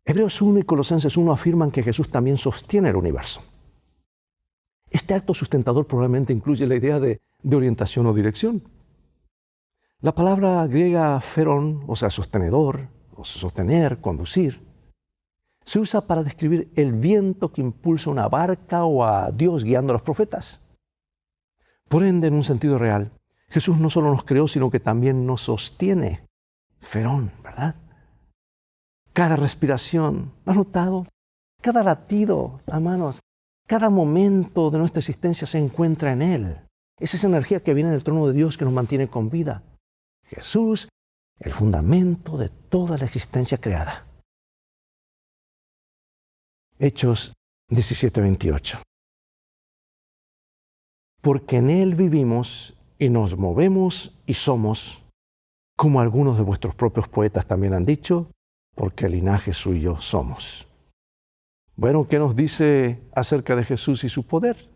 Speaker 5: Hebreos 1 y Colosenses 1 afirman que Jesús también sostiene el universo. Este acto sustentador probablemente incluye la idea de orientación o dirección. La palabra griega ferón, o sea, sostenedor, o sostener, conducir, se usa para describir el viento que impulsa una barca o a Dios guiando a los profetas. Por ende, en un sentido real, Jesús no solo nos creó, sino que también nos sostiene. Ferón, ¿verdad? Cada respiración, ¿lo has notado? Cada latido, hermanos, cada momento de nuestra existencia se encuentra en Él. Es esa energía que viene del trono de Dios que nos mantiene con vida. Jesús, el fundamento de toda la existencia creada. Hechos 17:28. Porque en Él vivimos y nos movemos y somos, como algunos de vuestros propios poetas también han dicho, porque el linaje suyo somos. Bueno, ¿qué nos dice acerca de Jesús y su poder?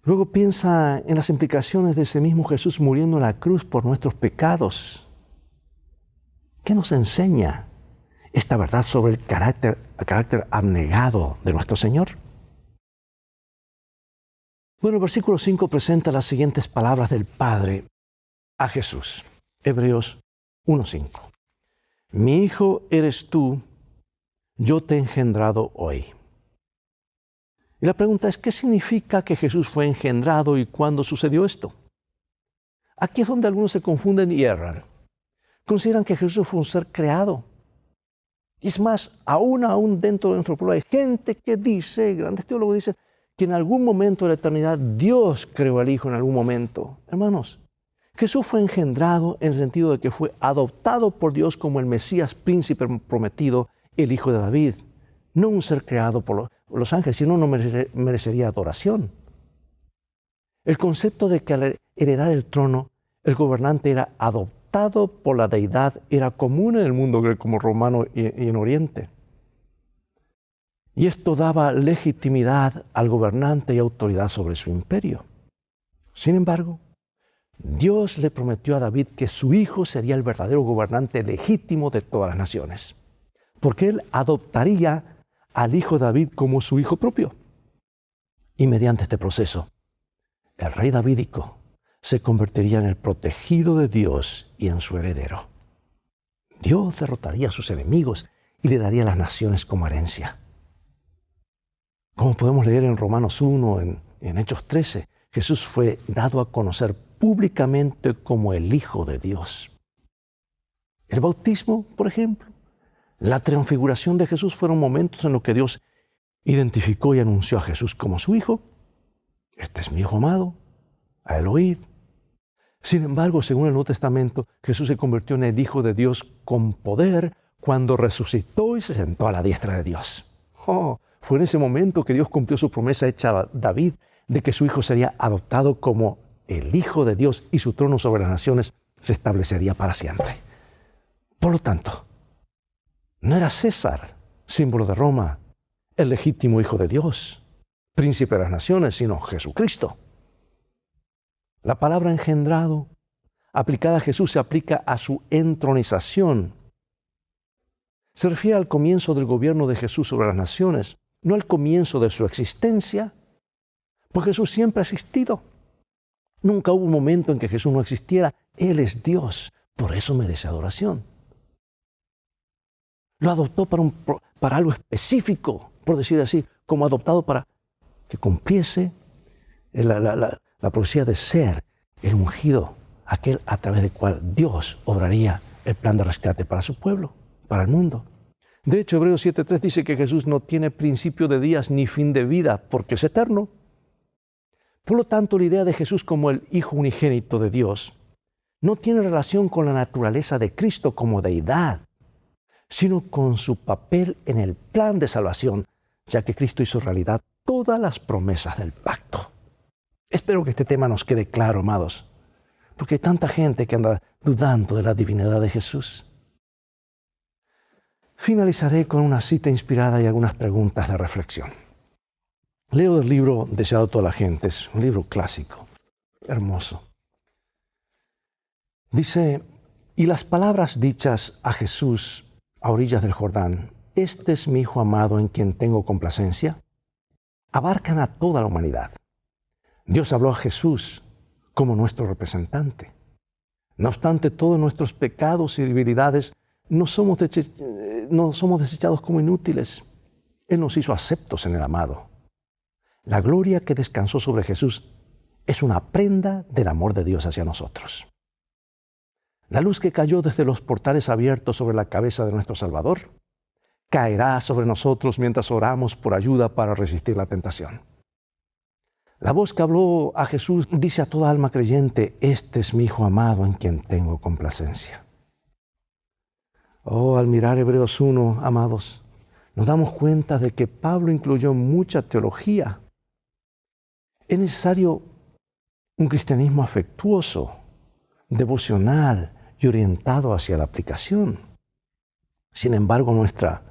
Speaker 5: Luego piensa en las implicaciones de ese mismo Jesús muriendo en la cruz por nuestros pecados. ¿Qué nos enseña? esta verdad sobre el carácter abnegado de nuestro Señor? Bueno, el versículo 5 presenta las siguientes palabras del Padre a Jesús. Hebreos 1:5. Mi hijo eres tú, yo te he engendrado hoy. Y la pregunta es, ¿qué significa que Jesús fue engendrado y cuándo sucedió esto? Aquí es donde algunos se confunden y erran. Consideran que Jesús fue un ser creado. Y es más, aún dentro de nuestro pueblo hay gente que dice, grandes teólogos dicen, que en algún momento de la eternidad Dios creó al Hijo en algún momento. Hermanos, Jesús fue engendrado en el sentido de que fue adoptado por Dios como el Mesías príncipe prometido, el Hijo de David. No un ser creado por los ángeles, sino no merecería adoración. El concepto de que al heredar el trono, el gobernante era adoptado por la deidad era común en el mundo greco-romano y en Oriente. Y esto daba legitimidad al gobernante y autoridad sobre su imperio. Sin embargo, Dios le prometió a David que su hijo sería el verdadero gobernante legítimo de todas las naciones, porque él adoptaría al hijo David como su hijo propio. Y mediante este proceso, el rey davídico se convertiría en el protegido de Dios y en su heredero. Dios derrotaría a sus enemigos y le daría a las naciones como herencia. Como podemos leer en Romanos 1, en Hechos 13, Jesús fue dado a conocer públicamente como el Hijo de Dios. El bautismo, por ejemplo, la transfiguración de Jesús fueron momentos en los que Dios identificó y anunció a Jesús como su Hijo. Este es mi Hijo amado, a él oíd. Sin embargo, según el Nuevo Testamento, Jesús se convirtió en el Hijo de Dios con poder cuando resucitó y se sentó a la diestra de Dios. Fue en ese momento que Dios cumplió su promesa hecha a David de que su hijo sería adoptado como el Hijo de Dios y su trono sobre las naciones se establecería para siempre. Por lo tanto, no era César, símbolo de Roma, el legítimo Hijo de Dios, príncipe de las naciones, sino Jesucristo. La palabra engendrado, aplicada a Jesús, se aplica a su entronización. Se refiere al comienzo del gobierno de Jesús sobre las naciones, no al comienzo de su existencia, pues Jesús siempre ha existido. Nunca hubo un momento en que Jesús no existiera. Él es Dios, por eso merece adoración. Lo adoptó para algo específico, por decir así, como adoptado para que cumpliese la profecía de ser el ungido, aquel a través del cual Dios obraría el plan de rescate para su pueblo, para el mundo. De hecho, Hebreos 7:3 dice que Jesús no tiene principio de días ni fin de vida, porque es eterno. Por lo tanto, la idea de Jesús como el Hijo unigénito de Dios no tiene relación con la naturaleza de Cristo como deidad, sino con su papel en el plan de salvación, ya que Cristo hizo realidad todas las promesas del pacto. Espero que este tema nos quede claro, amados, porque hay tanta gente que anda dudando de la divinidad de Jesús. Finalizaré con una cita inspirada y algunas preguntas de reflexión. Leo el libro Deseado de todas las gentes, un libro clásico, hermoso. Dice, y las palabras dichas a Jesús a orillas del Jordán, este es mi Hijo amado en quien tengo complacencia, abarcan a toda la humanidad. Dios habló a Jesús como nuestro representante. No obstante, todos nuestros pecados y debilidades no somos desechados como inútiles. Él nos hizo aceptos en el amado. La gloria que descansó sobre Jesús es una prenda del amor de Dios hacia nosotros. La luz que cayó desde los portales abiertos sobre la cabeza de nuestro Salvador caerá sobre nosotros mientras oramos por ayuda para resistir la tentación. La voz que habló a Jesús dice a toda alma creyente, este es mi Hijo amado en quien tengo complacencia. Al mirar Hebreos 1, amados, nos damos cuenta de que Pablo incluyó mucha teología. Es necesario un cristianismo afectuoso, devocional y orientado hacia la aplicación. Sin embargo, nuestra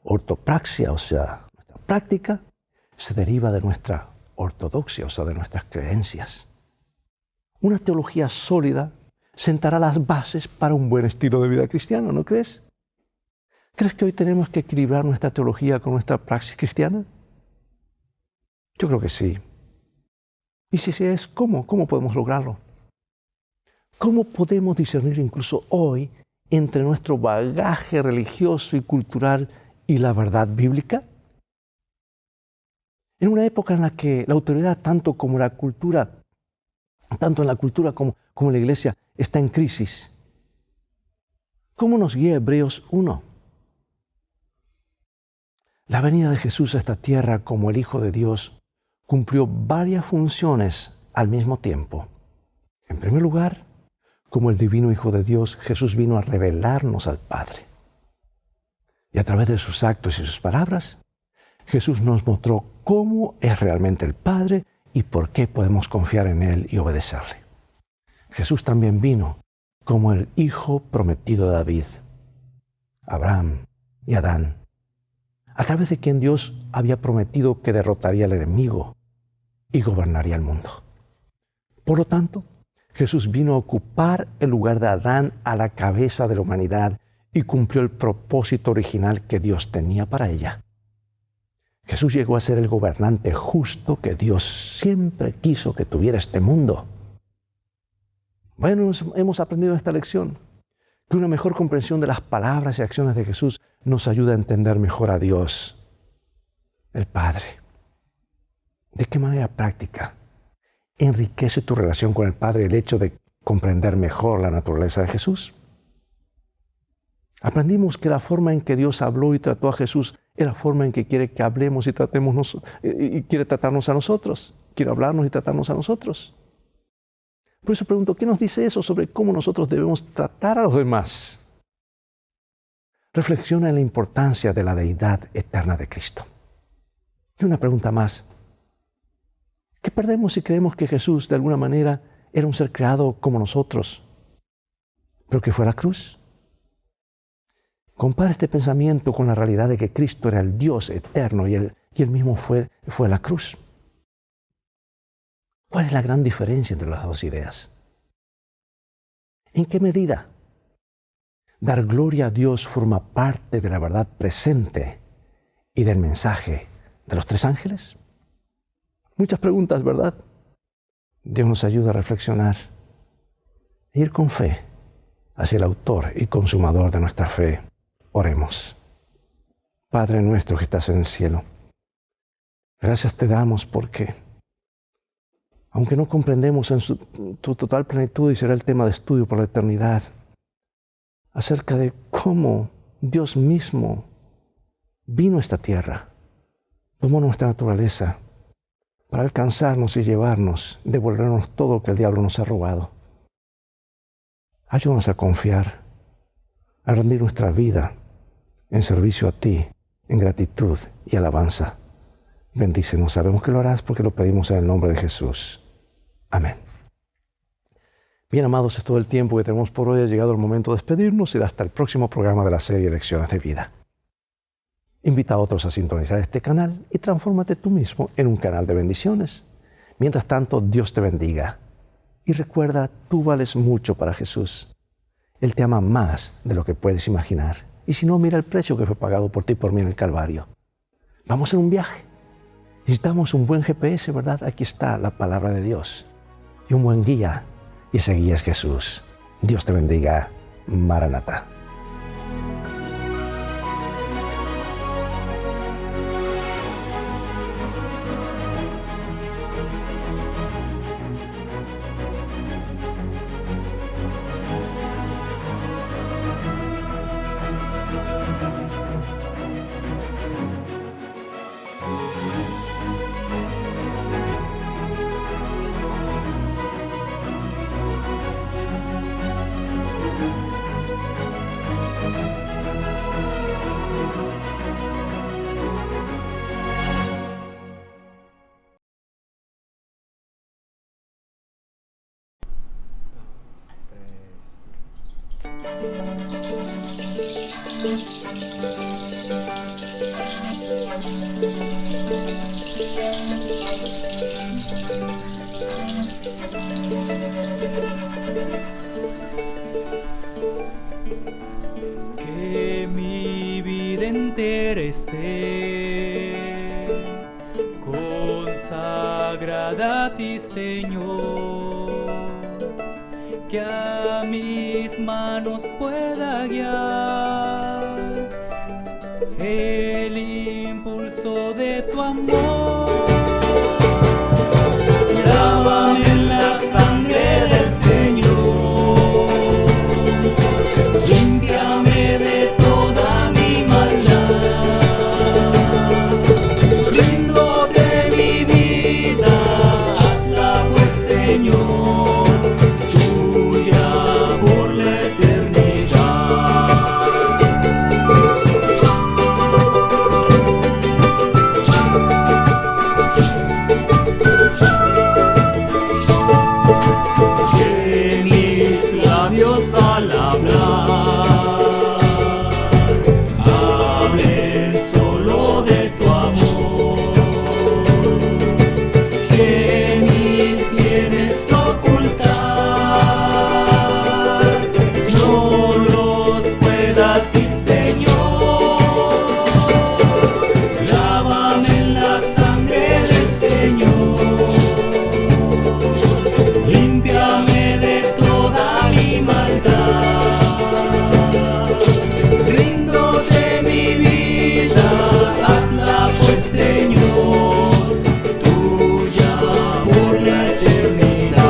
Speaker 5: ortopraxia, o sea, nuestra práctica, se deriva de nuestra ortodoxia, o sea, de nuestras creencias. Una teología sólida sentará las bases para un buen estilo de vida cristiano, ¿no crees? ¿Crees que hoy tenemos que equilibrar nuestra teología con nuestra praxis cristiana? Yo creo que sí. Y si sí es, ¿cómo? ¿Cómo podemos lograrlo? ¿Cómo podemos discernir incluso hoy entre nuestro bagaje religioso y cultural y la verdad bíblica? En una época en la que la autoridad, tanto en la cultura como en la iglesia, está en crisis, ¿cómo nos guía Hebreos 1? La venida de Jesús a esta tierra como el Hijo de Dios cumplió varias funciones al mismo tiempo. En primer lugar, como el divino Hijo de Dios, Jesús vino a revelarnos al Padre. Y a través de sus actos y sus palabras, Jesús nos mostró cómo es realmente el Padre y por qué podemos confiar en Él y obedecerle. Jesús también vino como el Hijo prometido de David, Abraham y Adán, a través de quien Dios había prometido que derrotaría al enemigo y gobernaría el mundo. Por lo tanto, Jesús vino a ocupar el lugar de Adán a la cabeza de la humanidad y cumplió el propósito original que Dios tenía para ella. Jesús llegó a ser el gobernante justo que Dios siempre quiso que tuviera este mundo. Bueno, hemos aprendido en esta lección que una mejor comprensión de las palabras y acciones de Jesús nos ayuda a entender mejor a Dios, el Padre. ¿De qué manera práctica enriquece tu relación con el Padre el hecho de comprender mejor la naturaleza de Jesús? Aprendimos que la forma en que Dios habló y trató a Jesús es la forma en que quiere que hablemos y tratemos y quiere tratarnos a nosotros. Quiere hablarnos y tratarnos a nosotros. Por eso pregunto, ¿qué nos dice eso sobre cómo nosotros debemos tratar a los demás? Reflexiona en la importancia de la deidad eterna de Cristo. Y una pregunta más. ¿Qué perdemos si creemos que Jesús de alguna manera era un ser creado como nosotros, pero que fue a la cruz? Compara este pensamiento con la realidad de que Cristo era el Dios eterno y él mismo fue a la cruz. ¿Cuál es la gran diferencia entre las dos ideas? ¿En qué medida dar gloria a Dios forma parte de la verdad presente y del mensaje de los tres ángeles? Muchas preguntas, ¿verdad? Dios nos ayuda a reflexionar e ir con fe hacia el autor y consumador de nuestra fe. Oremos. Padre nuestro que estás en el cielo, gracias te damos porque, aunque no comprendemos en tu total plenitud, y será el tema de estudio por la eternidad, acerca de cómo Dios mismo vino a esta tierra, tomó nuestra naturaleza para alcanzarnos y llevarnos, devolvernos todo lo que el diablo nos ha robado. Ayúdanos a confiar, a rendir nuestra vida en servicio a ti, en gratitud y alabanza. Bendícenos, sabemos que lo harás porque lo pedimos en el nombre de Jesús. Amén. Bien, amados, es todo el tiempo que tenemos por hoy. Ha llegado el momento de despedirnos y hasta el próximo programa de la serie Lecciones de Vida. Invita a otros a sintonizar este canal y transfórmate tú mismo en un canal de bendiciones. Mientras tanto, Dios te bendiga. Y recuerda, tú vales mucho para Jesús. Él te ama más de lo que puedes imaginar. Y si no, mira el precio que fue pagado por ti y por mí en el Calvario. Vamos en un viaje. Necesitamos un buen GPS, ¿verdad? Aquí está la palabra de Dios. Y un buen guía. Y ese guía es Jesús. Dios te bendiga. Maranatha.
Speaker 8: Que mi vida
Speaker 9: esté consagrada a ti, Señor, que a mis manos pueda guiar el impulso de tu amor. Lávame en la sangre del Señor, límpiame de toda mi maldad, rindote mi vida, hazla pues, Señor, tuya por la eternidad. Que mis labios al hablar hablen solo de tu amor, que mis bienes ocultar no los pueda a ti, Señor. Lávame en la sangre del Señor, límpiame de toda mi maldad, rindote mi vida, hazla pues, Señor, tuya por la eternidad.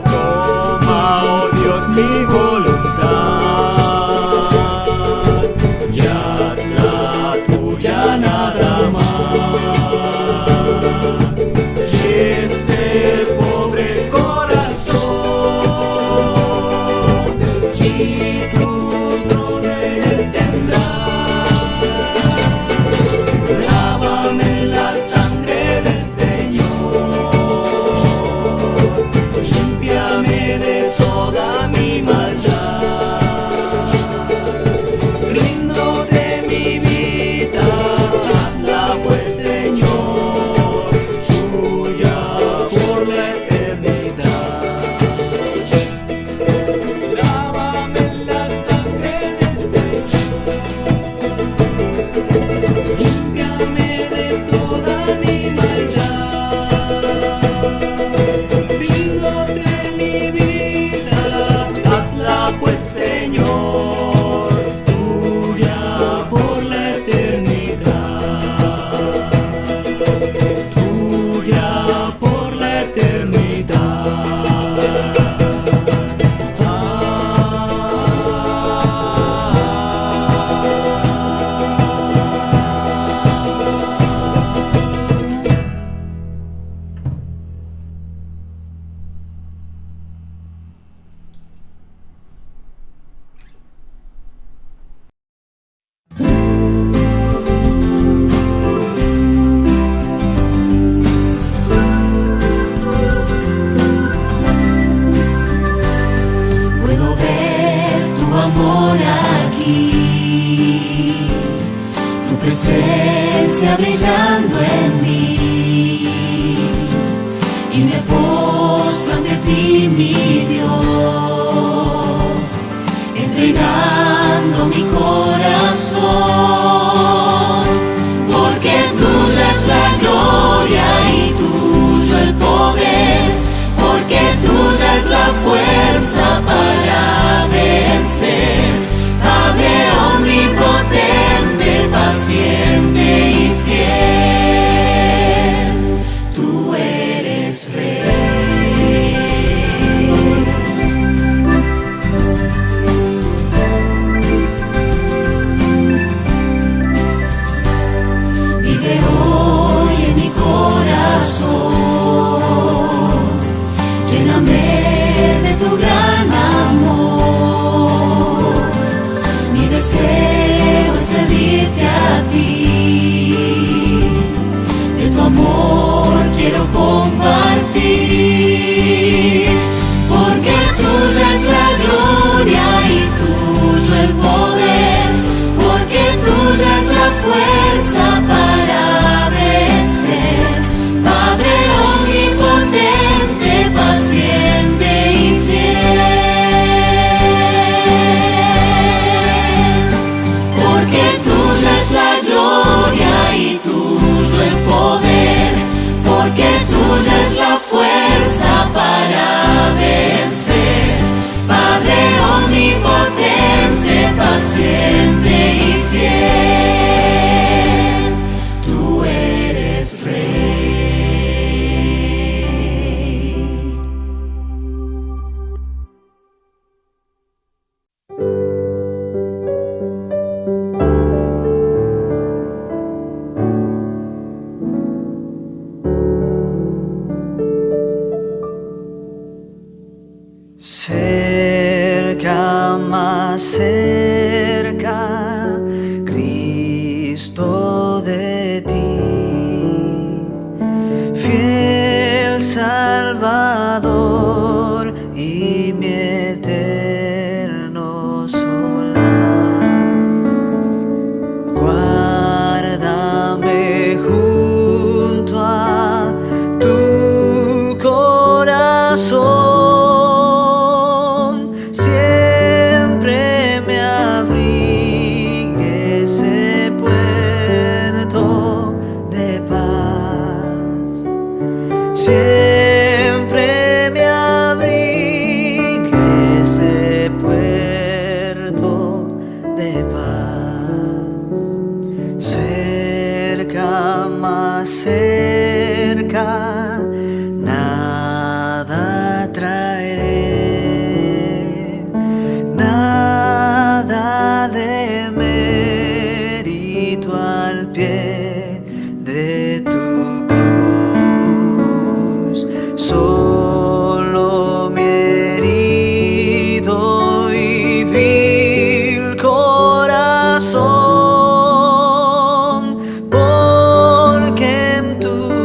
Speaker 9: Toma, oh Dios, mi voluntad y hazla tuya nada más. Que este pobre corazón y tu trono en él tendrá. Lávame en la sangre del Señor, límpiame de toda mi maldad, rindote mi vida, hazla pues, Señor, tuya por la eternidad. Lávame en la sangre del Señor, límpiame de toda mi maldad, rindote mi vida, hazla pues, Señor, tuya por la eternidad, tuya por la
Speaker 10: Puedo ver tu amor aquí, tu presencia brillando en mí, y me postro ante ti, mi Dios, entregando mi corazón, porque tuya es la gloria y tuyo el poder, porque tuya es la fuerza para vencer. Padre omnipotente, paciente y fiel, tú eres Rey. Vive hoy en mi corazón, lléname de tu gran amor. Mi deseo es servirte a ti, de tu amor quiero compartir. Por fuerza para vencer. Padre omnipotente, paciente y fiel. Porque tuya es la gloria y tuyo el poder. Porque tuya es la fuerza para vencer. Padre omnipotente, paciente y fiel, tú eres Rey.
Speaker 11: Cerca, más cerca, Cristo de ti, fiel Salvador y mi eterno solar. Guárdame junto a tu corazón. Siempre me abrigue ese puerto de paz. Cerca, más cerca, nada traeré, nada de mérito al pie de tu solo mi herido y vil corazón, porque en tu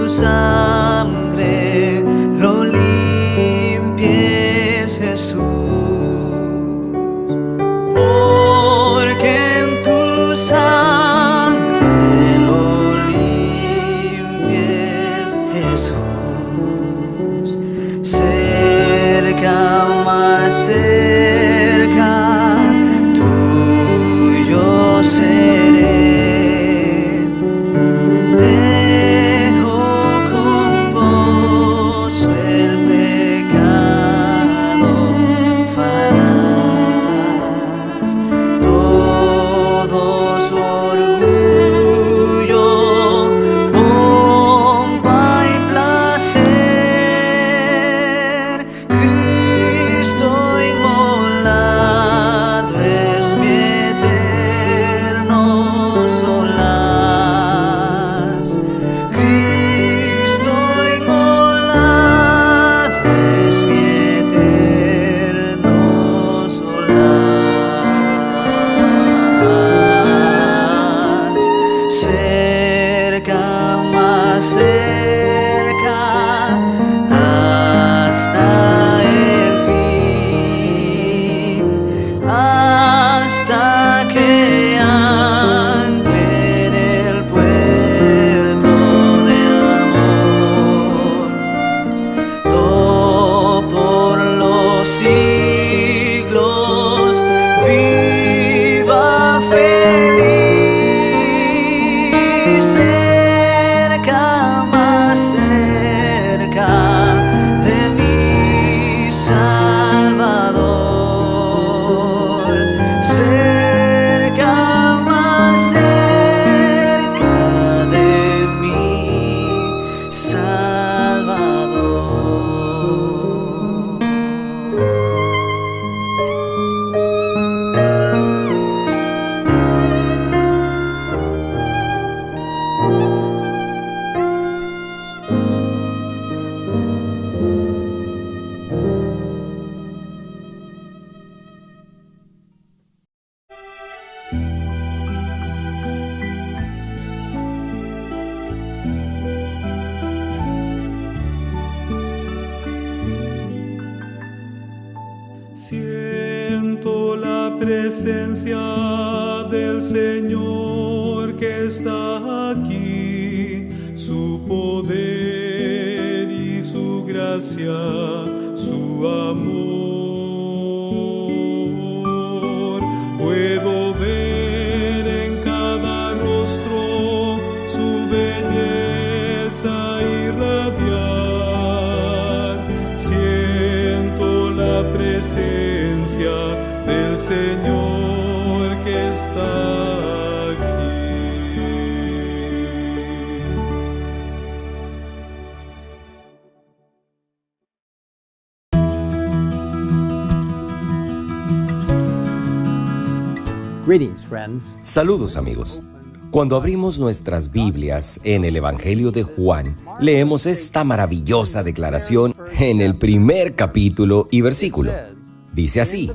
Speaker 12: Saludos amigos. Cuando abrimos nuestras Biblias en el Evangelio de Juan, leemos esta maravillosa declaración en el primer capítulo y versículo. Dice así: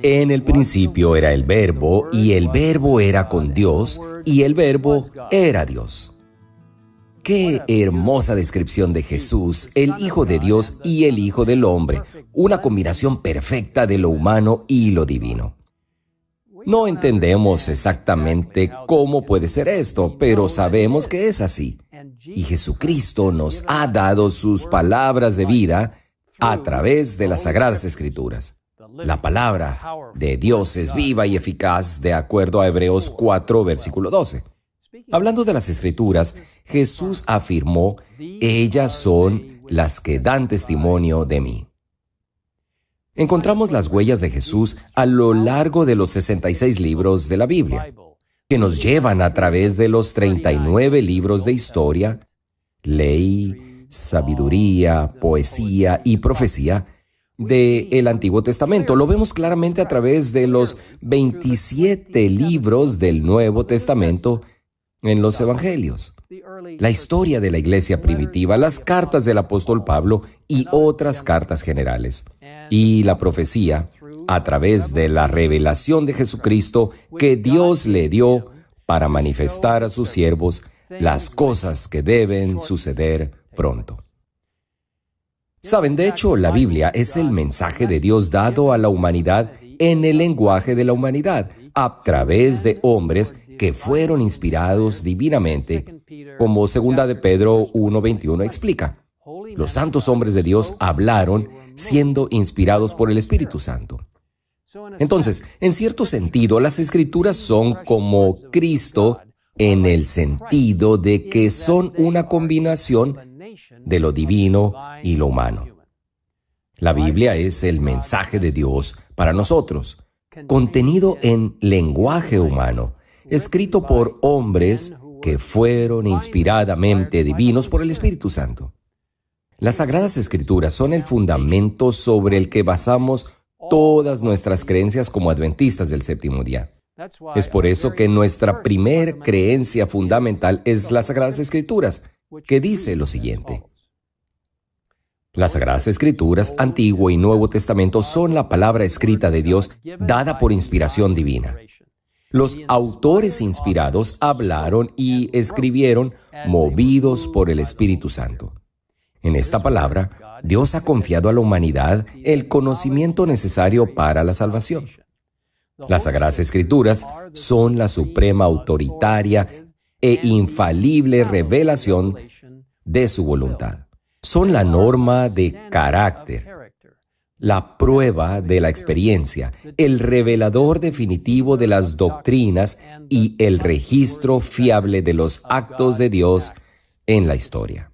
Speaker 12: en el principio era el Verbo, y el Verbo era con Dios, y el Verbo era Dios. ¡Qué hermosa descripción de Jesús, el Hijo de Dios y el Hijo del Hombre! Una combinación perfecta de lo humano y lo divino. No entendemos exactamente cómo puede ser esto, pero sabemos que es así. Y Jesucristo nos ha dado sus palabras de vida a través de las Sagradas Escrituras. La palabra de Dios es viva y eficaz, de acuerdo a Hebreos 4, versículo 12. Hablando de las Escrituras, Jesús afirmó: ellas son las que dan testimonio de mí. Encontramos las huellas de Jesús a lo largo de los 66 libros de la Biblia, que nos llevan a través de los 39 libros de historia, ley, sabiduría, poesía y profecía del Antiguo Testamento. Lo vemos claramente a través de los 27 libros del Nuevo Testamento en los Evangelios. La historia de la iglesia primitiva, las cartas del apóstol Pablo y otras cartas generales. Y la profecía a través de la revelación de Jesucristo que Dios le dio para manifestar a sus siervos las cosas que deben suceder pronto. Saben, de hecho, la Biblia es el mensaje de Dios dado a la humanidad en el lenguaje de la humanidad, a través de hombres que fueron inspirados divinamente, como 2 de Pedro 1:21 explica. Los santos hombres de Dios hablaron siendo inspirados por el Espíritu Santo. Entonces, en cierto sentido, las Escrituras son como Cristo en el sentido de que son una combinación de lo divino y lo humano. La Biblia es el mensaje de Dios para nosotros, contenido en lenguaje humano, escrito por hombres que fueron inspiradamente divinos por el Espíritu Santo. Las Sagradas Escrituras son el fundamento sobre el que basamos todas nuestras creencias como adventistas del séptimo día. Es por eso que nuestra primer creencia fundamental es las Sagradas Escrituras, que dice lo siguiente: las Sagradas Escrituras, Antiguo y Nuevo Testamento, son la palabra escrita de Dios dada por inspiración divina. Los autores inspirados hablaron y escribieron movidos por el Espíritu Santo. En esta palabra, Dios ha confiado a la humanidad el conocimiento necesario para la salvación. Las Sagradas Escrituras son la suprema, autoritaria e infalible revelación de su voluntad. Son la norma de carácter, la prueba de la experiencia, el revelador definitivo de las doctrinas y el registro fiable de los actos de Dios en la historia.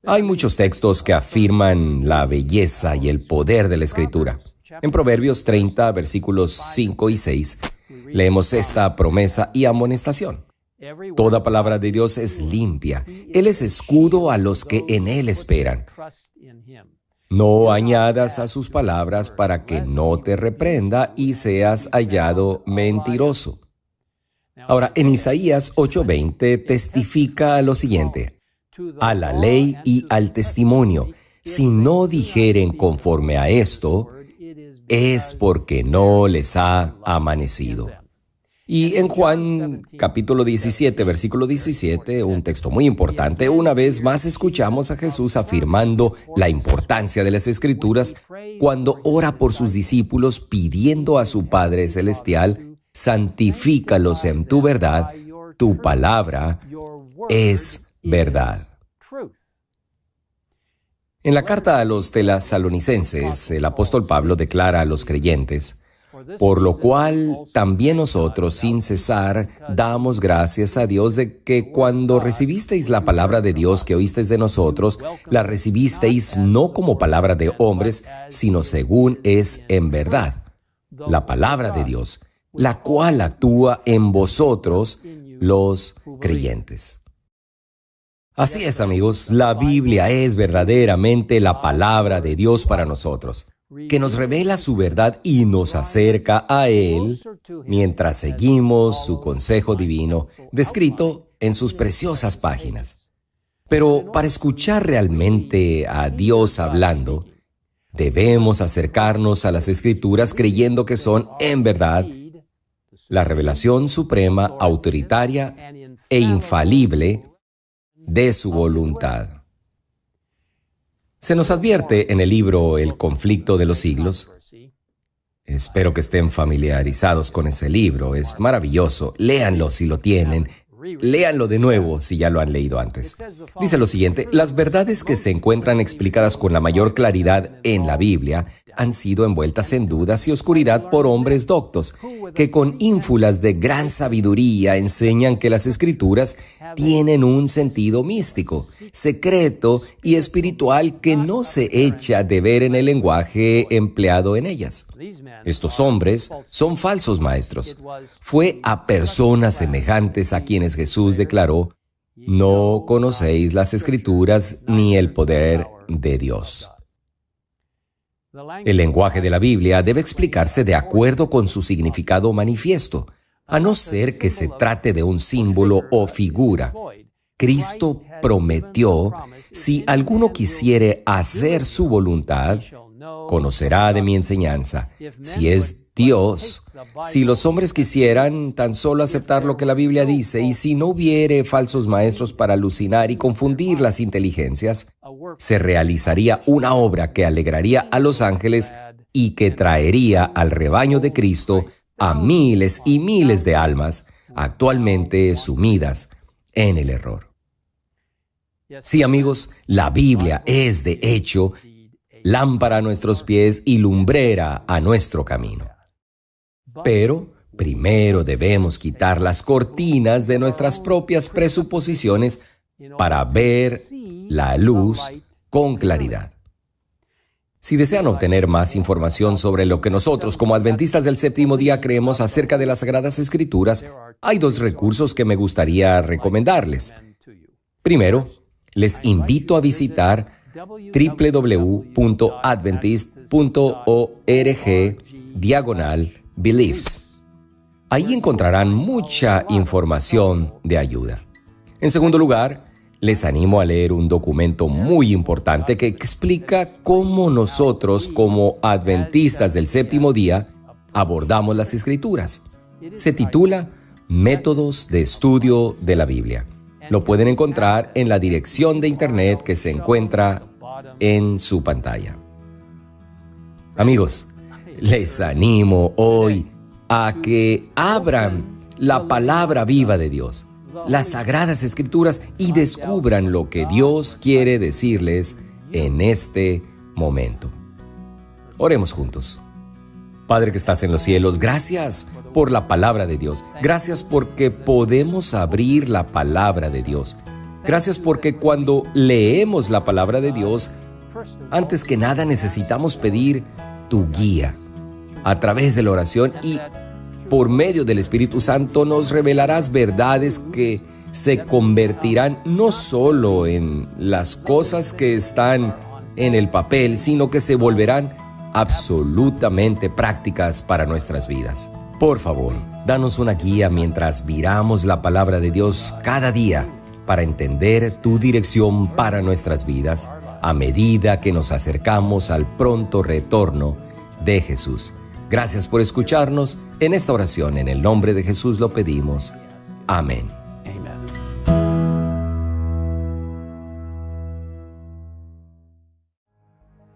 Speaker 12: Hay muchos textos que afirman la belleza y el poder de la Escritura. En Proverbios 30, versículos 5 y 6, leemos esta promesa y amonestación. Toda palabra de Dios es limpia. Él es escudo a los que en Él esperan. No añadas a sus palabras para que no te reprenda y seas hallado mentiroso. Ahora, en Isaías 8:20 testifica lo siguiente: a la ley y al testimonio, si no dijeren conforme a esto, es porque no les ha amanecido. Y en Juan capítulo 17, versículo 17, un texto muy importante, una vez más escuchamos a Jesús afirmando la importancia de las Escrituras cuando ora por sus discípulos pidiendo a su Padre Celestial: santifícalos en tu verdad, tu palabra es verdad. En la carta a los tesalonicenses, el apóstol Pablo declara a los creyentes: por lo cual también nosotros sin cesar damos gracias a Dios de que cuando recibisteis la palabra de Dios que oísteis de nosotros, la recibisteis no como palabra de hombres, sino según es en verdad, la palabra de Dios, la cual actúa en vosotros los creyentes. Así es, amigos, la Biblia es verdaderamente la palabra de Dios para nosotros. que nos revela su verdad y nos acerca a Él mientras seguimos su consejo divino descrito en sus preciosas páginas. Pero para escuchar realmente a Dios hablando, debemos acercarnos a las Escrituras creyendo que son, en verdad, la revelación suprema, autoritaria e infalible de su voluntad. Se nos advierte en el libro El conflicto de los siglos. Espero que estén familiarizados con ese libro, es maravilloso. Léanlo si lo tienen. Léanlo de nuevo si ya lo han leído antes. Dice lo siguiente: las verdades que se encuentran explicadas con la mayor claridad en la Biblia han sido envueltas en dudas y oscuridad por hombres doctos, que con ínfulas de gran sabiduría enseñan que las Escrituras tienen un sentido místico, secreto y espiritual que no se echa de ver en el lenguaje empleado en ellas. Estos hombres son falsos maestros. Fue a personas semejantes a quienes Jesús declaró: no conocéis las Escrituras ni el poder de Dios. El lenguaje de la Biblia debe explicarse de acuerdo con su significado manifiesto, a no ser que se trate de un símbolo o figura. Cristo prometió: si alguno quisiere hacer su voluntad, conocerá de mi enseñanza. Si es Dios, si los hombres quisieran tan solo aceptar lo que la Biblia dice, y si no hubiere falsos maestros para alucinar y confundir las inteligencias, se realizaría una obra que alegraría a los ángeles y que traería al rebaño de Cristo a miles y miles de almas actualmente sumidas en el error. Sí, amigos, la Biblia es, de hecho, lámpara a nuestros pies y lumbrera a nuestro camino. Pero primero debemos quitar las cortinas de nuestras propias presuposiciones para ver la luz con claridad. Si desean obtener más información sobre lo que nosotros como adventistas del séptimo día creemos acerca de las Sagradas Escrituras, hay dos recursos que me gustaría recomendarles. Primero, les invito a visitar www.adventist.org/beliefs. Ahí encontrarán mucha información de ayuda. En segundo lugar, les animo a leer un documento muy importante que explica cómo nosotros, como adventistas del séptimo día, abordamos las Escrituras. Se titula Métodos de Estudio de la Biblia. Lo pueden encontrar en la dirección de internet que se encuentra en su pantalla. Amigos, les animo hoy a que abran la palabra viva de Dios, las Sagradas Escrituras, y descubran lo que Dios quiere decirles en este momento. Oremos juntos. Padre que estás en los cielos, gracias por la palabra de Dios. Gracias porque podemos abrir la palabra de Dios. Gracias porque cuando leemos la palabra de Dios, antes que nada necesitamos pedir tu guía a través de la oración, y por medio del Espíritu Santo nos revelarás verdades que se convertirán no solo en las cosas que están en el papel, sino que se volverán absolutamente prácticas para nuestras vidas. Por favor, danos una guía mientras miramos la palabra de Dios cada día para entender tu dirección para nuestras vidas a medida que nos acercamos al pronto retorno de Jesús. Gracias por escucharnos. En esta oración, en el nombre de Jesús lo pedimos. Amén.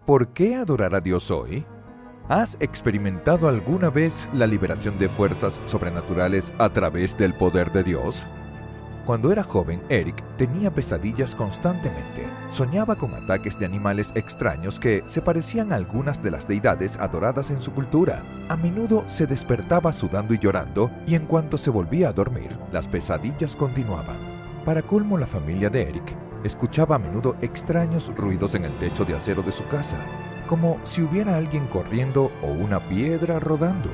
Speaker 13: ¿Por qué adorar a Dios hoy? ¿Has experimentado alguna vez la liberación de fuerzas sobrenaturales a través del poder de Dios? Cuando era joven, Eric tenía pesadillas constantemente. Soñaba con ataques de animales extraños que se parecían a algunas de las deidades adoradas en su cultura. A menudo se despertaba sudando y llorando, y en cuanto se volvía a dormir, las pesadillas continuaban. Para colmo, la familia de Eric escuchaba a menudo extraños ruidos en el techo de acero de su casa, como si hubiera alguien corriendo o una piedra rodando.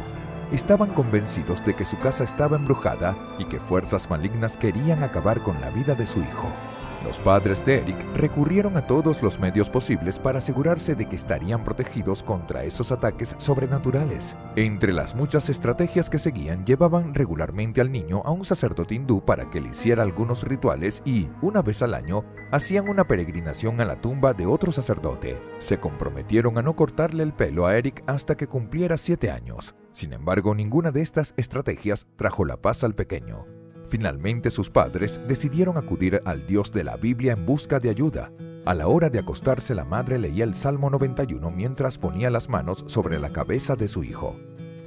Speaker 13: Estaban convencidos de que su casa estaba embrujada y que fuerzas malignas querían acabar con la vida de su hijo. Los padres de Eric recurrieron a todos los medios posibles para asegurarse de que estarían protegidos contra esos ataques sobrenaturales. Entre las muchas estrategias que seguían, llevaban regularmente al niño a un sacerdote hindú para que le hiciera algunos rituales y, una vez al año, hacían una peregrinación a la tumba de otro sacerdote. Se comprometieron a no cortarle el pelo a Eric hasta que cumpliera 7 años. Sin embargo, ninguna de estas estrategias trajo la paz al pequeño. Finalmente, sus padres decidieron acudir al Dios de la Biblia en busca de ayuda. A la hora de acostarse, la madre leía el Salmo 91 mientras ponía las manos sobre la cabeza de su hijo.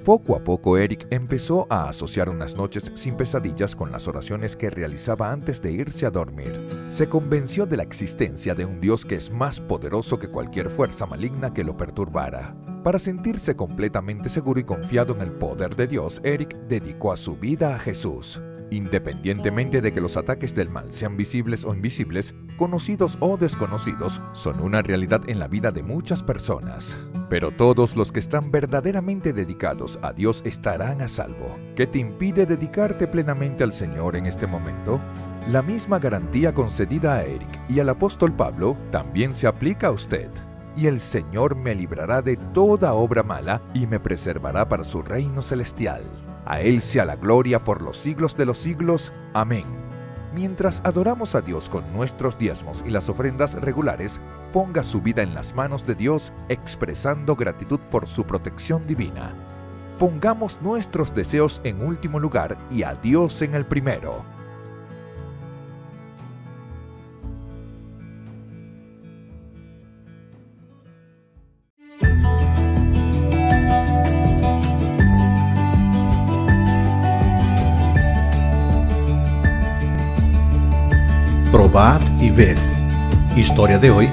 Speaker 13: Poco a poco, Eric empezó a asociar unas noches sin pesadillas con las oraciones que realizaba antes de irse a dormir. Se convenció de la existencia de un Dios que es más poderoso que cualquier fuerza maligna que lo perturbara. Para sentirse completamente seguro y confiado en el poder de Dios, Eric dedicó a su vida a Jesús. Independientemente de que los ataques del mal sean visibles o invisibles, conocidos o desconocidos, son una realidad en la vida de muchas personas. Pero todos los que están verdaderamente dedicados a Dios estarán a salvo. ¿Qué te impide dedicarte plenamente al Señor en este momento? La misma garantía concedida a Eric y al apóstol Pablo también se aplica a usted. Y el Señor me librará de toda obra mala y me preservará para su reino celestial. A Él sea la gloria por los siglos de los siglos. Amén. Mientras adoramos a Dios con nuestros diezmos y las ofrendas regulares, ponga su vida en las manos de Dios, expresando gratitud por su protección divina. Pongamos nuestros deseos en último lugar y a Dios en el primero.
Speaker 5: Probad y ved. Historia de hoy: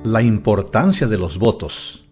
Speaker 5: la importancia de los votos.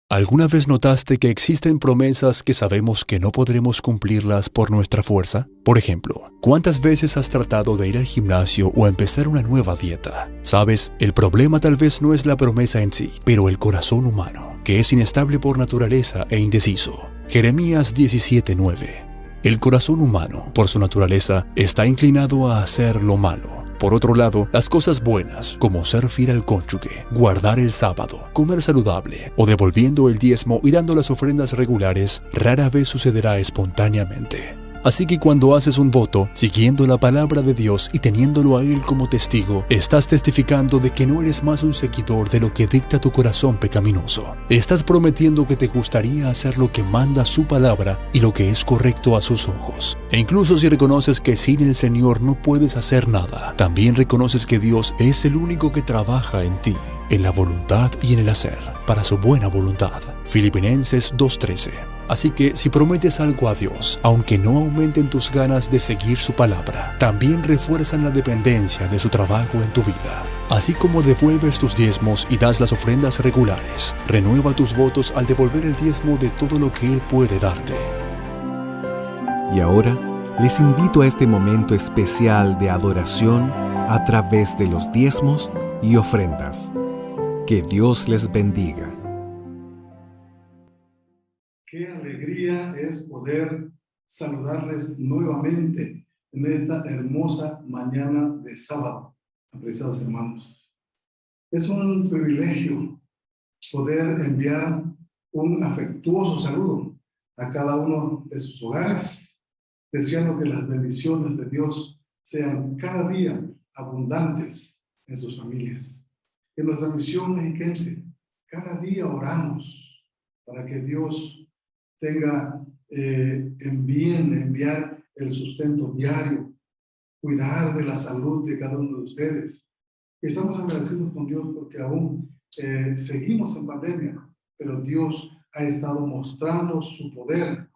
Speaker 14: ¿Alguna vez notaste que existen promesas que sabemos que no podremos cumplirlas por nuestra fuerza? Por ejemplo, ¿cuántas veces has tratado de ir al gimnasio o empezar una nueva dieta? Sabes, el problema tal vez no es la promesa en sí, pero el corazón humano, que es inestable por naturaleza e indeciso. Jeremías 17:9. El corazón humano, por su naturaleza, está inclinado a hacer lo malo. Por otro lado, las cosas buenas, como ser fiel al cónyuge, guardar el sábado, comer saludable o devolviendo el diezmo y dando las ofrendas regulares, rara vez sucederá espontáneamente. Así que cuando haces un voto, siguiendo la palabra de Dios y teniéndolo a Él como testigo, estás testificando de que no eres más un seguidor de lo que dicta tu corazón pecaminoso. Estás prometiendo que te gustaría hacer lo que manda su palabra y lo que es correcto a sus ojos. E incluso si reconoces que sin el Señor no puedes hacer nada, también reconoces que Dios es el único que trabaja en ti, en la voluntad y en el hacer, para su buena voluntad. Filipenses 2:13. Así que si prometes algo a Dios, aunque no aumenten tus ganas de seguir su palabra, también refuerzan la dependencia de su trabajo en tu vida. Así como devuelves tus diezmos y das las ofrendas regulares, renueva tus votos al devolver el diezmo de todo lo que Él puede darte.
Speaker 15: Y ahora les invito a este momento especial de adoración a través de los diezmos y ofrendas. Que Dios les bendiga.
Speaker 16: Qué alegría es poder saludarles nuevamente en esta hermosa mañana de sábado, apreciados hermanos. Es un privilegio poder enviar un afectuoso saludo a cada uno de sus hogares, deseando que las bendiciones de Dios sean cada día abundantes en sus familias. En nuestra misión mexiquense, cada día oramos para que Dios tenga enviar el sustento diario, cuidar de la salud de cada uno de ustedes. Estamos agradecidos con Dios porque aún seguimos en pandemia, pero Dios ha estado mostrando su poder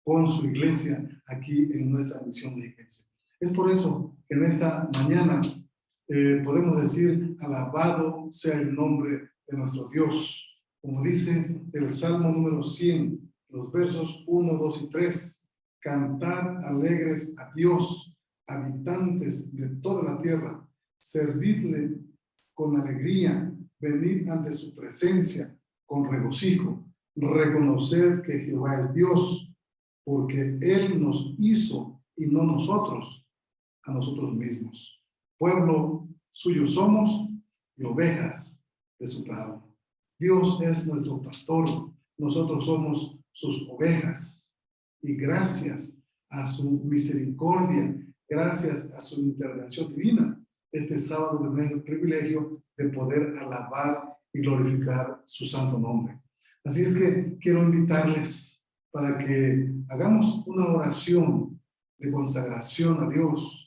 Speaker 16: con su iglesia aquí en nuestra misión mexiquense. Es por eso que en esta mañana podemos decir: alabado sea el nombre de nuestro Dios. Como dice el Salmo número 100, los versos 1, 2 y 3, cantad alegres a Dios, habitantes de toda la tierra, servidle con alegría, venid ante su presencia con regocijo, reconoced que Jehová es Dios, porque Él nos hizo y no nosotros a nosotros mismos. pueblo suyo somos y ovejas de su prado. Dios es nuestro pastor, nosotros somos sus ovejas. Y gracias a su misericordia, gracias a su intervención divina, este sábado tenemos el privilegio de poder alabar y glorificar su santo nombre. Así es que quiero invitarles para que hagamos una oración de consagración a Dios,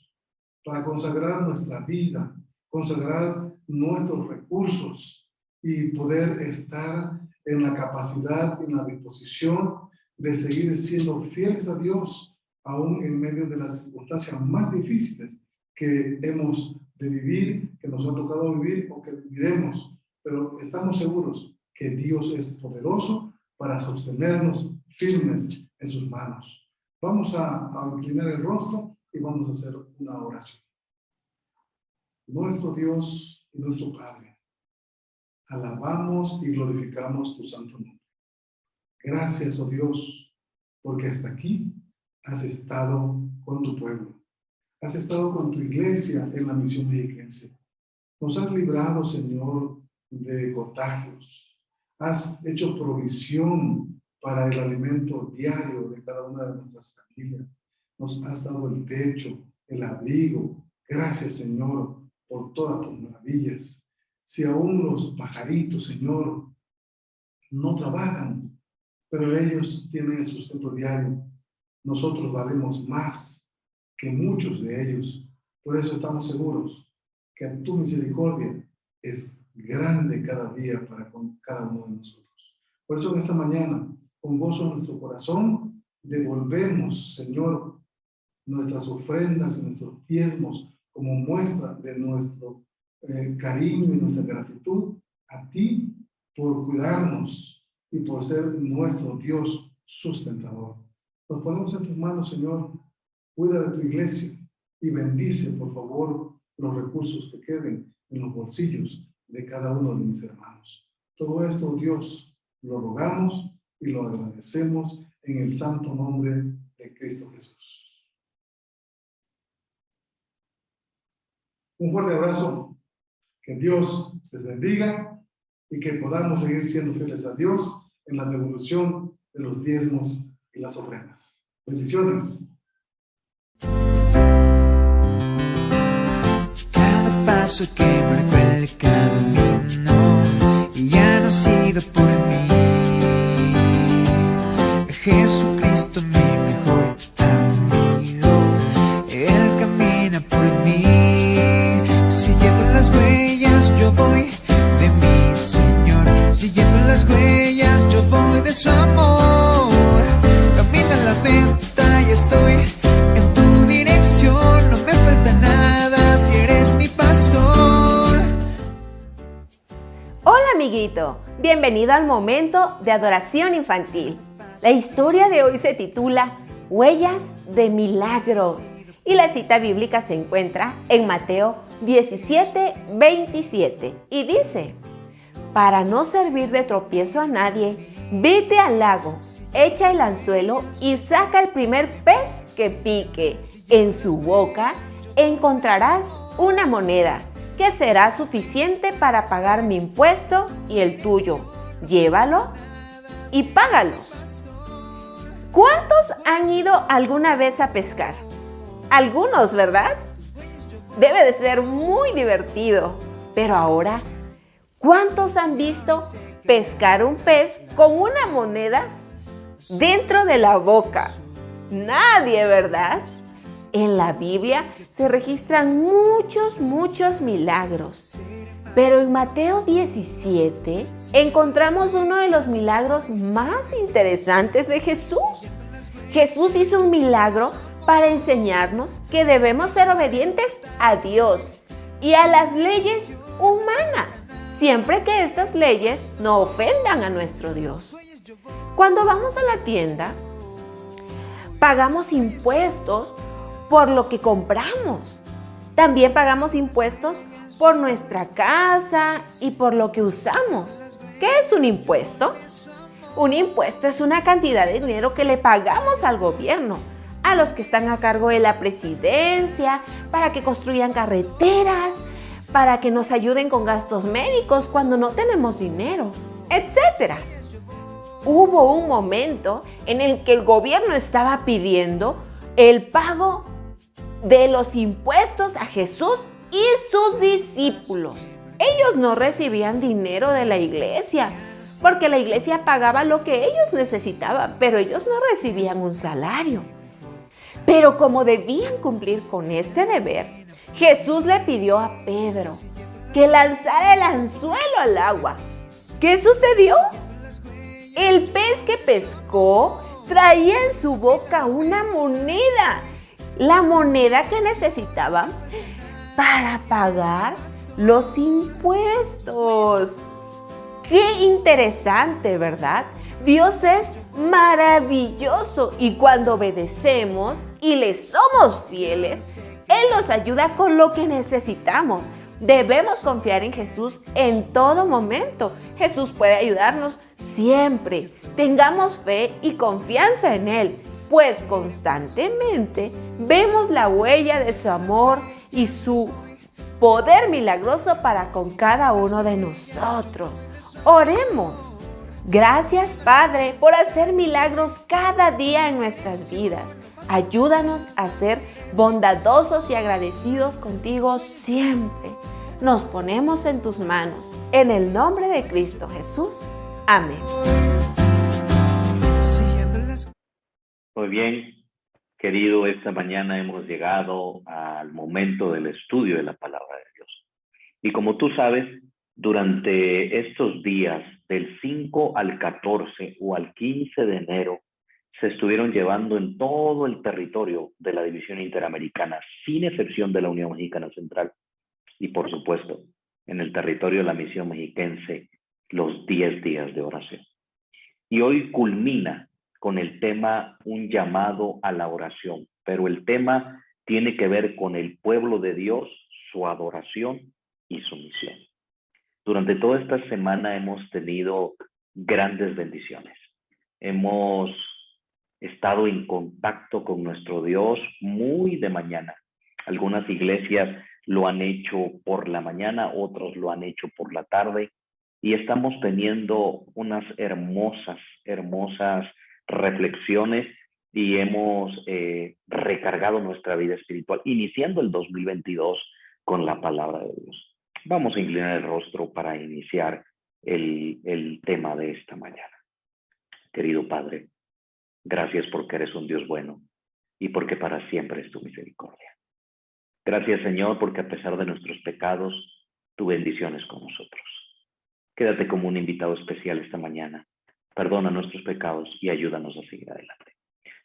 Speaker 16: para consagrar nuestra vida, consagrar nuestros recursos y poder estar en la capacidad y en la disposición de seguir siendo fieles a Dios, aún en medio de las circunstancias más difíciles que hemos de vivir, que nos ha tocado vivir o que viviremos. Pero estamos seguros que Dios es poderoso para sostenernos firmes en sus manos. Vamos a inclinar el rostro y vamos a hacer una oración. Nuestro Dios y nuestro Padre, alabamos y glorificamos tu santo nombre. Gracias, oh Dios, porque hasta aquí has estado con tu pueblo. Has estado con tu iglesia en la misión mexiquense. Nos has librado, Señor, de contagios. Has hecho provisión para el alimento diario de cada una de nuestras familias. Nos has dado el techo, el abrigo. Gracias, Señor, por todas tus maravillas. Si aún los pajaritos, Señor, no trabajan, pero ellos tienen el sustento diario, nosotros valemos más que muchos de ellos. Por eso estamos seguros que tu misericordia es grande cada día para con cada uno de nosotros. Por eso en esta mañana, con gozo en nuestro corazón, devolvemos, Señor, nuestras ofrendas y nuestros diezmos como muestra de nuestro cariño y nuestra gratitud a ti por cuidarnos y por ser nuestro Dios sustentador. Nos ponemos en tus manos, Señor. Cuida de tu iglesia y bendice, por favor, los recursos que queden en los bolsillos de cada uno de mis hermanos. Todo esto, Dios, lo rogamos y lo agradecemos en el santo nombre de Cristo Jesús. Un fuerte abrazo. Que Dios les bendiga y que podamos seguir siendo fieles a Dios en la devolución de los diezmos y las ofrendas. Bendiciones.
Speaker 11: Cada paso que marcó el camino ya no ha sido por mí. Jesucristo, mi mejor amigo, Él camina por mí. Siguiendo las huellas yo voy de mi Señor. Siguiendo las huellas yo voy de su amor. Camina la meta y estoy en tu dirección. No me falta nada si eres mi pastor.
Speaker 17: Hola amiguito, bienvenido al momento de adoración infantil. La historia de hoy se titula Huellas de Milagros y la cita bíblica se encuentra en Mateo 17:27 y dice: para no servir de tropiezo a nadie, vete al lago, echa el anzuelo y saca el primer pez que pique. En su boca encontrarás una moneda que será suficiente para pagar mi impuesto y el tuyo. Llévalo y págalos. ¿Cuántos han ido alguna vez a pescar? Algunos, ¿verdad? Debe de ser muy divertido. Pero ahora, ¿cuántos han visto pescar un pez con una moneda dentro de la boca? Nadie, ¿verdad? En la Biblia se registran muchos milagros. Pero en Mateo 17 encontramos uno de los milagros más interesantes de Jesús. Jesús hizo un milagro para enseñarnos que debemos ser obedientes a Dios y a las leyes humanas, siempre que estas leyes no ofendan a nuestro Dios. Cuando vamos a la tienda, pagamos impuestos por lo que compramos. También pagamos impuestos por nuestra casa y por lo que usamos. ¿Qué es un impuesto? Un impuesto es una cantidad de dinero que le pagamos al gobierno, a los que están a cargo de la presidencia, para que construyan carreteras, para que nos ayuden con gastos médicos cuando no tenemos dinero, etc. Hubo un momento en el que el gobierno estaba pidiendo el pago de los impuestos a Jesús y sus discípulos. Ellos no recibían dinero de la iglesia, porque la iglesia pagaba lo que ellos necesitaban, pero ellos no recibían un salario. Pero como debían cumplir con este deber, Jesús le pidió a Pedro que lanzara el anzuelo al agua. ¿Qué sucedió? El pez que pescó traía en su boca una moneda, la moneda que necesitaba para pagar los impuestos. ¡Qué interesante!, ¿verdad? Dios es maravilloso y cuando obedecemos y le somos fieles, Él nos ayuda con lo que necesitamos. Debemos confiar en Jesús en todo momento. Jesús puede ayudarnos siempre. Tengamos fe y confianza en Él, pues constantemente vemos la huella de su amor y su poder milagroso para con cada uno de nosotros. Oremos. Gracias, Padre, por hacer milagros cada día en nuestras vidas. Ayúdanos a ser bondadosos y agradecidos contigo siempre. Nos ponemos en tus manos. En el nombre de Cristo Jesús. Amén.
Speaker 1: Muy bien, querido, esta mañana hemos llegado al momento del estudio de la palabra de Dios. Y como tú sabes, durante estos días, del 5 al 14 o al 15 de enero, se estuvieron llevando en todo el territorio de la División Interamericana, sin excepción de la Unión Mexicana Central, y por supuesto, en el territorio de la Misión Mexiquense, los 10 días de oración. Y hoy culmina con el tema un llamado a la oración, pero el tema tiene que ver con el pueblo de Dios, su adoración y su misión. Durante toda esta semana hemos tenido grandes bendiciones. Hemos estado en contacto con nuestro Dios muy de mañana. Algunas iglesias lo han hecho por la mañana, otros lo han hecho por la tarde, y estamos teniendo unas hermosas reflexiones y hemos recargado nuestra vida espiritual, iniciando el 2022 con la palabra de Dios. Vamos a inclinar el rostro para iniciar el tema de esta mañana. Querido Padre, gracias porque eres un Dios bueno y porque para siempre es tu misericordia. Gracias, Señor, porque a pesar de nuestros pecados, tu bendición es con nosotros. Quédate como un invitado especial esta mañana. Perdona nuestros pecados y ayúdanos a seguir adelante.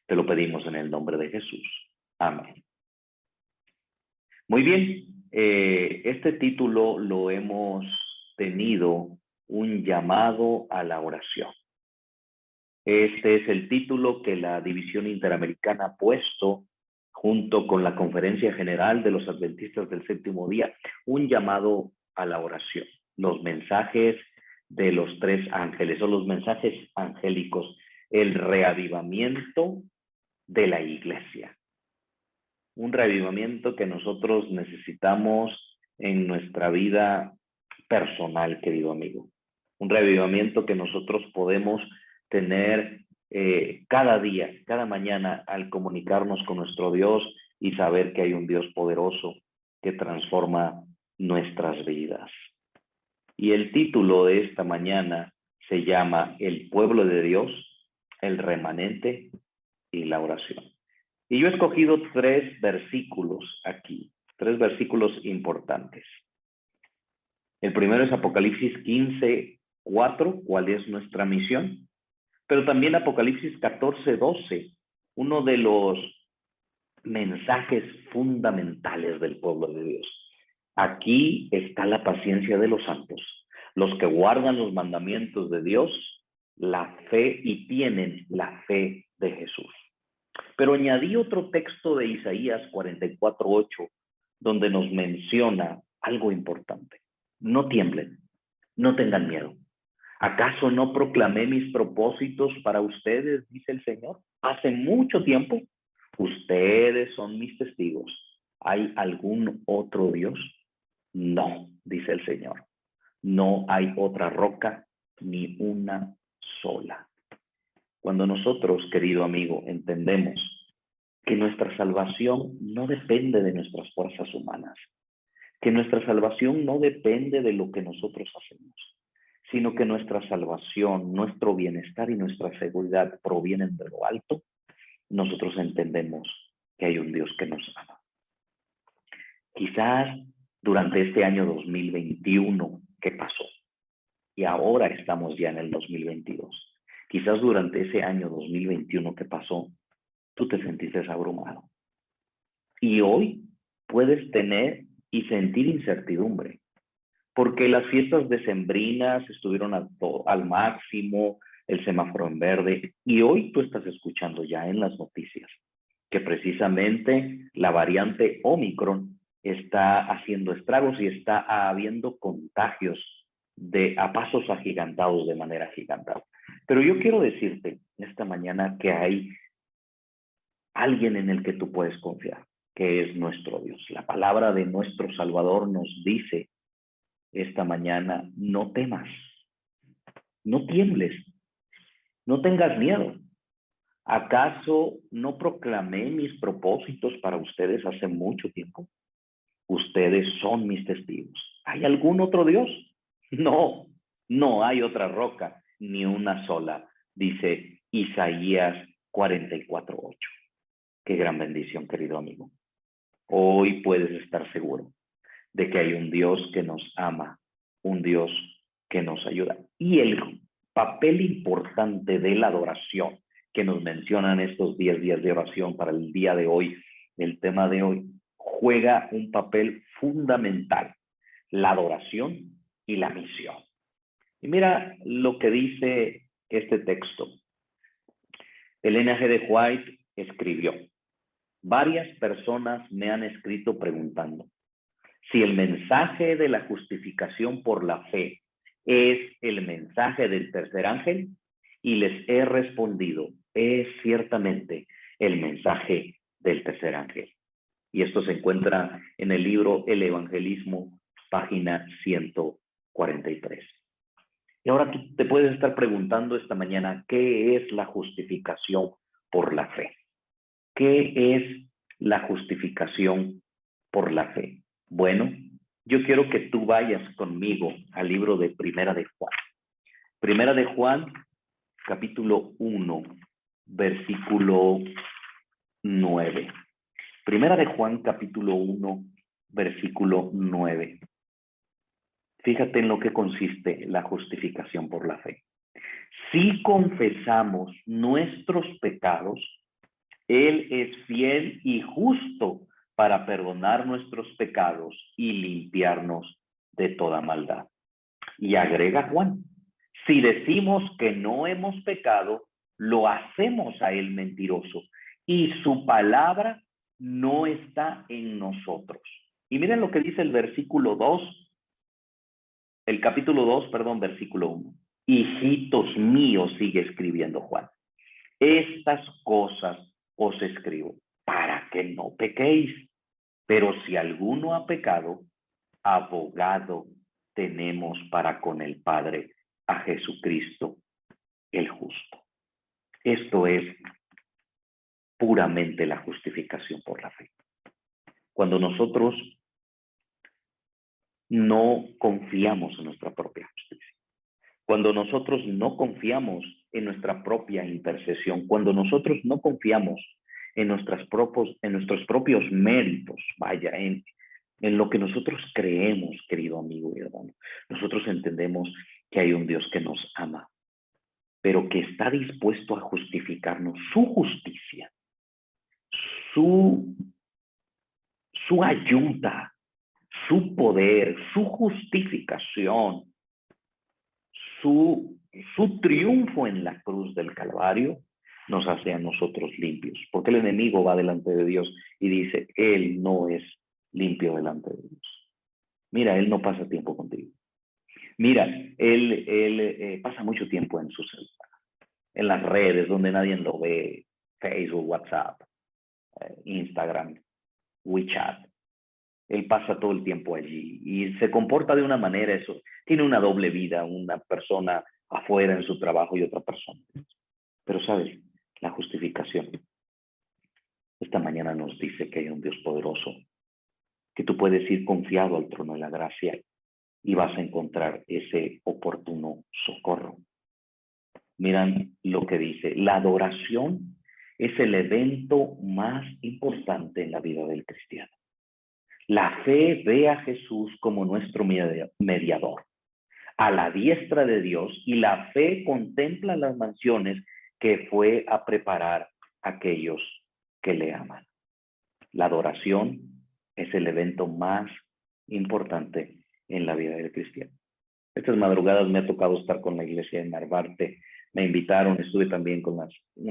Speaker 1: Te lo pedimos en el nombre de Jesús. Amén. Muy bien, este título lo hemos tenido, un llamado a la oración. Este es el título que la División Interamericana ha puesto junto con la Conferencia General de los Adventistas del Séptimo Día, un llamado a la oración. Los mensajes de los tres ángeles, o los mensajes angélicos, el reavivamiento de la iglesia. Un reavivamiento que nosotros necesitamos en nuestra vida personal, querido amigo. Un reavivamiento que nosotros podemos tener cada día, cada mañana, al comunicarnos con nuestro Dios y saber que hay un Dios poderoso que transforma nuestras vidas. Y el título de esta mañana se llama El pueblo de Dios, el remanente y la oración. Y yo he escogido 3 versículos aquí, 3 versículos importantes. El primero es Apocalipsis 15:4, ¿cuál es nuestra misión? Pero también Apocalipsis 14:12, uno de los mensajes fundamentales del pueblo de Dios. Aquí está la paciencia de los santos, los que guardan los mandamientos de Dios, la fe y tienen la fe de Jesús. Pero añadí otro texto de Isaías 44:8, donde nos menciona algo importante. No tiemblen, no tengan miedo. ¿Acaso no proclamé mis propósitos para ustedes, dice el Señor? Hace mucho tiempo, Ustedes son mis testigos. ¿Hay algún otro Dios? No, dice el Señor. No hay otra roca, ni una sola. Cuando nosotros, querido amigo, entendemos que nuestra salvación no depende de nuestras fuerzas humanas, que nuestra salvación no depende de lo que nosotros hacemos, sino que nuestra salvación, nuestro bienestar y nuestra seguridad provienen de lo alto, nosotros entendemos que hay un Dios que nos ama. Quizás durante este año 2021, ¿qué pasó? Y ahora estamos ya en el 2022. Quizás durante ese año 2021 que pasó, tú te sentiste abrumado. Y hoy puedes tener y sentir incertidumbre, porque las fiestas decembrinas estuvieron al máximo, el semáforo en verde, y hoy tú estás escuchando ya en las noticias que precisamente la variante Omicron está haciendo estragos y está habiendo contagios a pasos agigantados, de manera agigantada. Pero yo quiero decirte esta mañana que hay alguien en el que tú puedes confiar, que es nuestro Dios. La palabra de nuestro Salvador nos dice esta mañana: no temas, no tiembles, no tengas miedo. ¿Acaso no proclamé mis propósitos para ustedes hace mucho tiempo? Ustedes son mis testigos. ¿Hay algún otro Dios? No, no hay otra roca, ni una sola, dice Isaías 44:8. Qué gran bendición, querido amigo. Hoy puedes estar seguro de que hay un Dios que nos ama, un Dios que nos ayuda. Y el papel importante de la adoración que nos mencionan estos 10 días de oración para el día de hoy, el tema de hoy, juega un papel fundamental: la adoración y la misión. Y mira lo que dice este texto. Elena G. de White escribió: varias personas me han escrito preguntando si el mensaje de la justificación por la fe es el mensaje del tercer ángel, y les he respondido: es ciertamente el mensaje del tercer ángel. Y esto se encuentra en el libro El Evangelismo, página 143. Y ahora tú te puedes estar preguntando esta mañana: ¿qué es la justificación por la fe? ¿Qué es la justificación por la fe? Bueno, yo quiero que tú vayas conmigo al libro de Primera de Juan. Primera de Juan, capítulo 1, versículo 9. Primera de Juan, capítulo 1, versículo 9. Fíjate en lo que consiste la justificación por la fe. Si confesamos nuestros pecados, Él es fiel y justo para perdonar nuestros pecados y limpiarnos de toda maldad. Y agrega Juan: si decimos que no hemos pecado, lo hacemos a Él mentiroso, y su palabra no está en nosotros. Y miren lo que dice el versículo 2, el capítulo 2, perdón, versículo 1. Hijitos míos, sigue escribiendo Juan, estas cosas os escribo para que no pequéis. Pero si alguno ha pecado, abogado tenemos para con el Padre, a Jesucristo el justo. Esto es puramente la justificación por la fe. Cuando nosotros no confiamos en nuestra propia justicia, cuando nosotros no confiamos en nuestra propia intercesión, cuando nosotros no confiamos en nuestros propios méritos, vaya, en lo que nosotros creemos, querido amigo y hermano, nosotros entendemos que hay un Dios que nos ama, pero que está dispuesto a justificarnos su justicia, su ayuda, su poder, su justificación, su triunfo en la cruz del Calvario nos hace a nosotros limpios. Porque el enemigo va delante de Dios y dice: él no es limpio delante de Dios. Mira, él no pasa tiempo contigo. Mira, él pasa mucho tiempo en su celular, en las redes donde nadie lo ve, Facebook, WhatsApp. Instagram, WeChat. Él pasa todo el tiempo allí y se comporta de una manera, eso, tiene una doble vida, una persona afuera en su trabajo y otra persona. Pero sabes, la justificación. Esta mañana nos dice que hay un Dios poderoso, que tú puedes ir confiado al trono de la gracia y vas a encontrar ese oportuno socorro. Miran lo que dice, la adoración es el evento más importante en la vida del cristiano. La fe ve a Jesús como nuestro mediador, a la diestra de Dios, y la fe contempla las mansiones que fue a preparar a aquellos que le aman. La adoración es el evento más importante en la vida del cristiano. Estas madrugadas me ha tocado estar con la iglesia de Narvarte. Me invitaron, estuve también con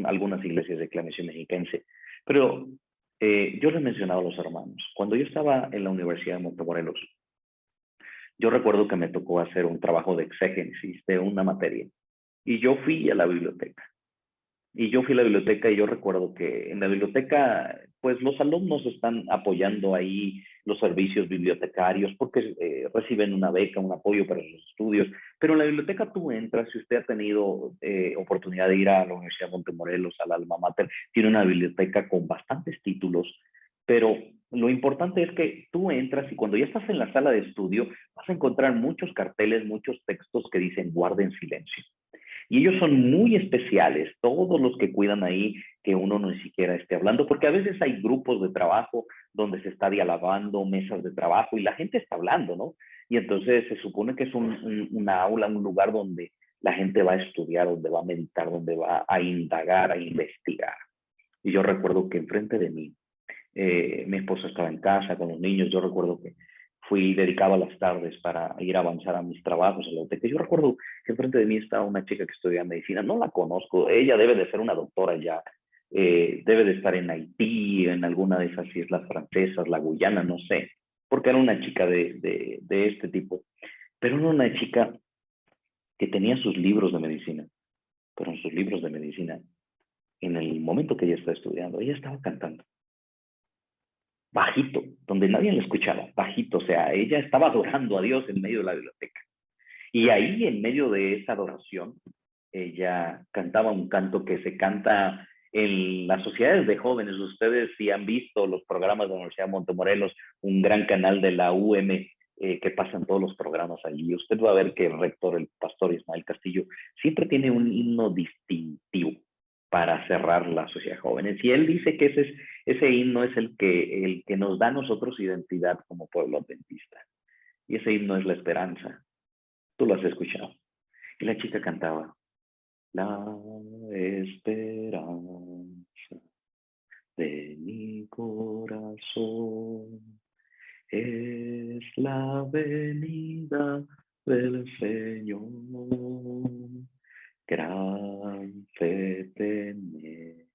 Speaker 1: algunas iglesias de la Misión Mexiquense. Pero yo les mencionaba a los hermanos, cuando yo estaba en la Universidad de Montemorelos, yo recuerdo que me tocó hacer un trabajo de exégesis de una materia. Y yo fui a la biblioteca. Y yo recuerdo que en la biblioteca, pues los alumnos están apoyando ahí los servicios bibliotecarios porque reciben una beca, un apoyo para sus estudios. Pero en la biblioteca tú entras, si usted ha tenido oportunidad de ir a la Universidad de Montemorelos, al Alma Mater, tiene una biblioteca con bastantes títulos, pero lo importante es que tú entras y cuando ya estás en la sala de estudio vas a encontrar muchos carteles, muchos textos que dicen guarden silencio. Y ellos son muy especiales, todos los que cuidan ahí, que uno no ni siquiera esté hablando, porque a veces hay grupos de trabajo donde se está dialogando, mesas de trabajo, y la gente está hablando, ¿no? Y entonces se supone que es una aula, un lugar donde la gente va a estudiar, donde va a meditar, donde va a indagar, a investigar. Y yo recuerdo que enfrente de mí, mi esposa estaba en casa con los niños, yo recuerdo que dedicaba las tardes para ir a avanzar a mis trabajos en la UTEC. Yo recuerdo que enfrente de mí estaba una chica que estudia medicina, no la conozco, ella debe de ser una doctora ya, debe de estar en Haití, en alguna de esas islas francesas, la Guyana, no sé, porque era una chica de este tipo, pero era una chica que tenía sus libros de medicina, pero en sus libros de medicina, en el momento que ella estaba estudiando, ella estaba cantando. Bajito, donde nadie la escuchaba, bajito, o sea, ella estaba adorando a Dios en medio de la biblioteca. Y ahí, en medio de esa adoración, ella cantaba un canto que se canta en las sociedades de jóvenes. Ustedes, si han visto los programas de la Universidad de Montemorelos, un gran canal de la UM, que pasan todos los programas allí, usted va a ver que el rector, el pastor Ismael Castillo, siempre tiene un himno distintivo para cerrar la sociedad de jóvenes. Y él dice que ese himno es el que nos da a nosotros identidad como pueblo adventista. Y ese himno es la esperanza. Tú lo has escuchado. Y la chica cantaba, la esperanza de mi corazón es la venida del Señor. Gran fe tenemos,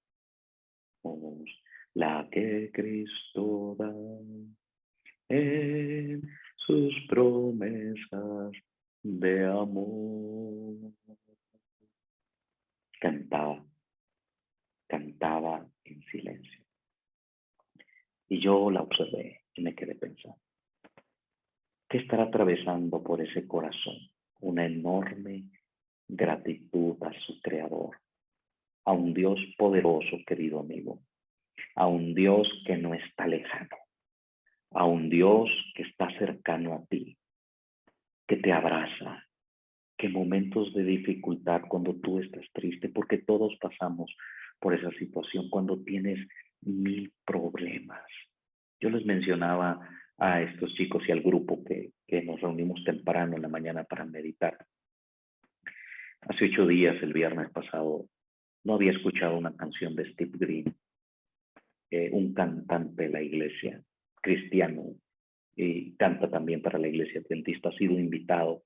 Speaker 1: la que Cristo da en sus promesas de amor. Cantaba en silencio. Y yo la observé y me quedé pensando, ¿qué estará atravesando por ese corazón? Una enorme gratitud a su Creador, a un Dios poderoso, querido amigo, a un Dios que no está lejano, a un Dios que está cercano a ti, que te abraza, que momentos de dificultad, cuando tú estás triste, porque todos pasamos por esa situación, cuando tienes 1000 problemas. Yo les mencionaba a estos chicos y al grupo que nos reunimos temprano en la mañana para meditar. Hace 8 días, el viernes pasado, no había escuchado una canción de Steve Green, un cantante de la iglesia cristiano, y canta también para la iglesia adventista. Ha sido invitado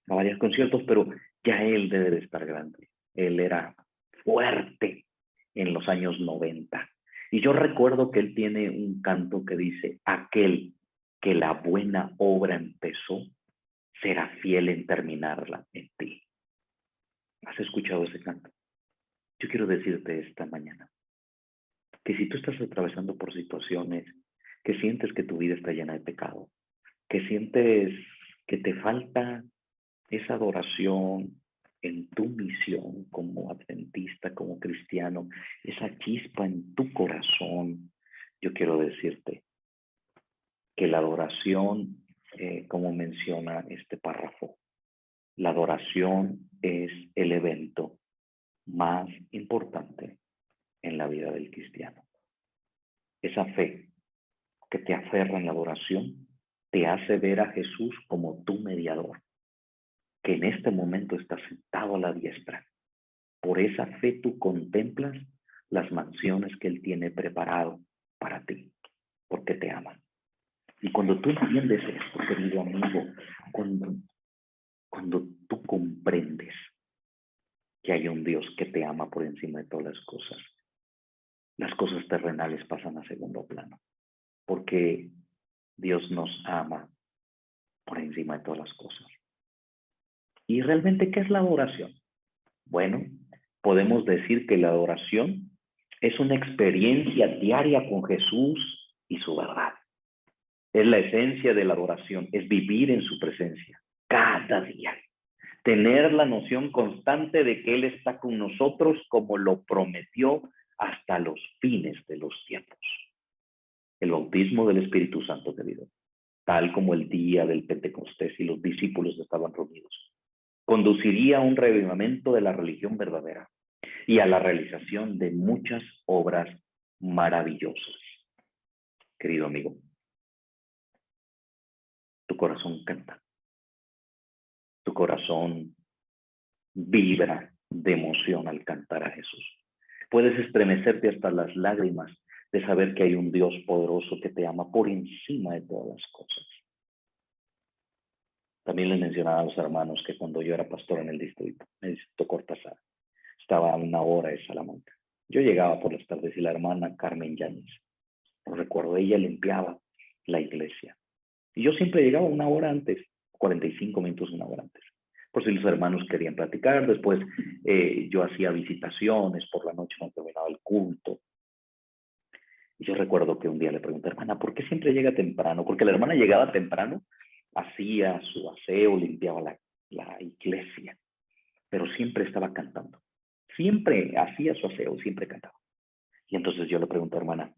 Speaker 1: a varios conciertos, pero ya él debe de estar grande. Él era fuerte en los años 90. Y yo recuerdo que él tiene un canto que dice, aquel que la buena obra empezó, será fiel en terminarla en ti. ¿Has escuchado ese canto? Yo quiero decirte esta mañana, que si tú estás atravesando por situaciones que sientes que tu vida está llena de pecado, que sientes que te falta esa adoración en tu misión como adventista, como cristiano, esa chispa en tu corazón, yo quiero decirte que la adoración, como menciona este párrafo, la adoración es el evento más importante en la vida del cristiano. Esa fe que te aferra en la adoración te hace ver a Jesús como tu mediador, que en este momento está sentado a la diestra. Por esa fe tú contemplas las mansiones que Él tiene preparado para ti, porque te ama. Y cuando tú entiendes esto, querido amigo, cuando tú comprendes que hay un Dios que te ama por encima de todas las cosas terrenales pasan a segundo plano, porque Dios nos ama por encima de todas las cosas. ¿Y realmente qué es la adoración? Bueno, podemos decir que la adoración es una experiencia diaria con Jesús y su verdad. Es la esencia de la adoración, es vivir en su presencia cada día. Tener la noción constante de que Él está con nosotros como lo prometió hasta los fines de los tiempos. El bautismo del Espíritu Santo, querido, tal como el día del Pentecostés y los discípulos estaban reunidos, conduciría a un revivimiento de la religión verdadera y a la realización de muchas obras maravillosas. Querido amigo, tu corazón canta, tu corazón vibra de emoción al cantar a Jesús. Puedes estremecerte hasta las lágrimas de saber que hay un Dios poderoso que te ama por encima de todas las cosas. También les mencionaba a los hermanos que cuando yo era pastor en el distrito Cortázar, estaba a 1 hora de Salamanca. Yo llegaba por las tardes y la hermana Carmen Yáñez, no recuerdo, ella limpiaba la iglesia. Y yo siempre llegaba 1 hora antes, 45 minutos, 1 hora antes, por si los hermanos querían platicar. Después yo hacía visitaciones por la noche cuando terminaba el culto. Y yo recuerdo que un día le pregunté, hermana, ¿por qué siempre llega temprano? Porque la hermana llegaba temprano, hacía su aseo, limpiaba la iglesia, pero siempre estaba cantando. Siempre hacía su aseo, siempre cantaba. Y entonces yo le pregunté, hermana,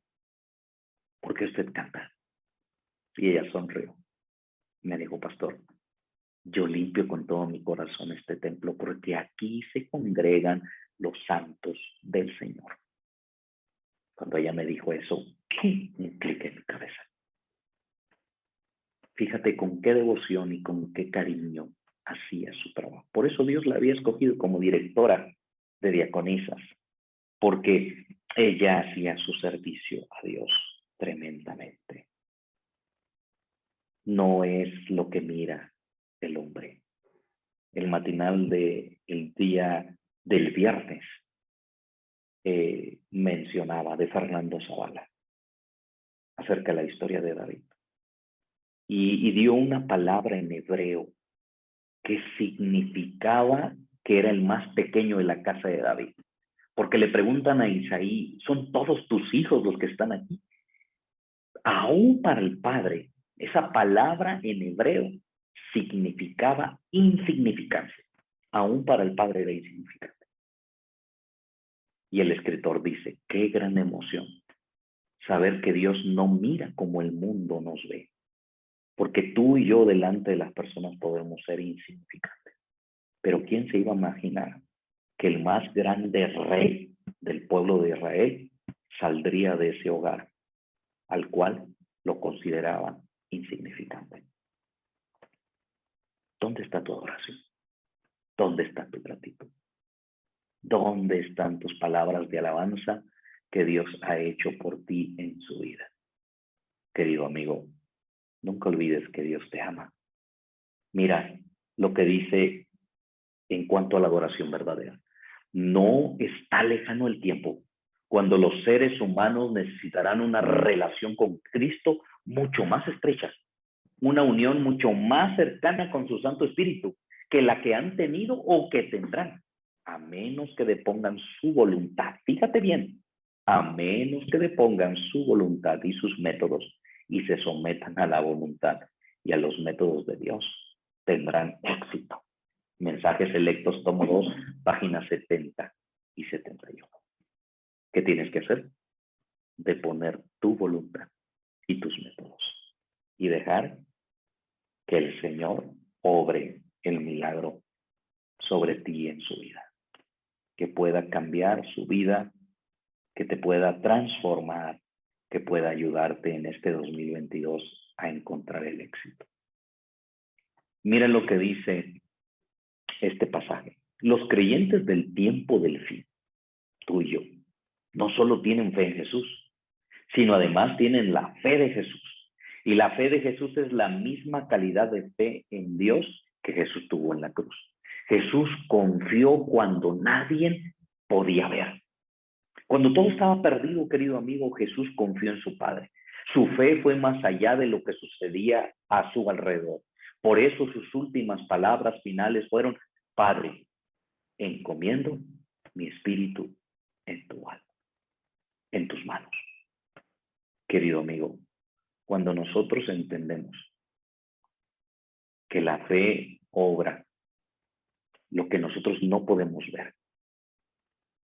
Speaker 1: ¿por qué usted canta? Y ella sonrió. Me dijo, pastor, yo limpio con todo mi corazón este templo porque aquí se congregan los santos del Señor. Cuando ella me dijo eso, un clic en mi cabeza. Fíjate con qué devoción y con qué cariño hacía su trabajo. Por eso Dios la había escogido como directora de diaconisas, porque ella hacía su servicio a Dios tremendamente. No es lo que mira el hombre. El matinal del día del viernes mencionaba de Fernando Zavala acerca de la historia de David. Y dio una palabra en hebreo que significaba que era el más pequeño de la casa de David. Porque le preguntan a Isaí, ¿son todos tus hijos los que están aquí? Aún para el padre, esa palabra en hebreo significaba insignificancia. Aún para el padre era insignificante. Y el escritor dice, qué gran emoción saber que Dios no mira como el mundo nos ve. Porque tú y yo delante de las personas podemos ser insignificantes. Pero ¿quién se iba a imaginar que el más grande rey del pueblo de Israel saldría de ese hogar al cual lo consideraban insignificante? ¿Dónde está tu adoración? ¿Dónde está tu gratitud? ¿Dónde están tus palabras de alabanza que Dios ha hecho por ti en su vida? Querido amigo, nunca olvides que Dios te ama. Mira lo que dice en cuanto a la adoración verdadera. No está lejano el tiempo cuando los seres humanos necesitarán una relación con Cristo mucho más estrecha, una unión mucho más cercana con su Santo Espíritu que la que han tenido o que tendrán, a menos que depongan su voluntad. Fíjate bien, a menos que depongan su voluntad y sus métodos y se sometan a la voluntad y a los métodos de Dios, tendrán éxito. Mensajes Selectos, tomo 2, páginas 70 y 71. ¿Qué tienes que hacer? Deponer tu voluntad y tus métodos y dejar que el Señor obre el milagro sobre ti y en su vida, que pueda cambiar su vida, que te pueda transformar, que pueda ayudarte en este 2022 a encontrar el éxito. Miren lo que dice este pasaje. Los creyentes del tiempo del fin, tú y yo, no solo tienen fe en Jesús, sino además tienen la fe de Jesús. Y la fe de Jesús es la misma calidad de fe en Dios que Jesús tuvo en la cruz. Jesús confió cuando nadie podía ver. Cuando todo estaba perdido, querido amigo, Jesús confió en su Padre. Su fe fue más allá de lo que sucedía a su alrededor. Por eso sus últimas palabras finales fueron: Padre, encomiendo mi espíritu en tu alma, en tus manos. Querido amigo, cuando nosotros entendemos que la fe obra lo que nosotros no podemos ver.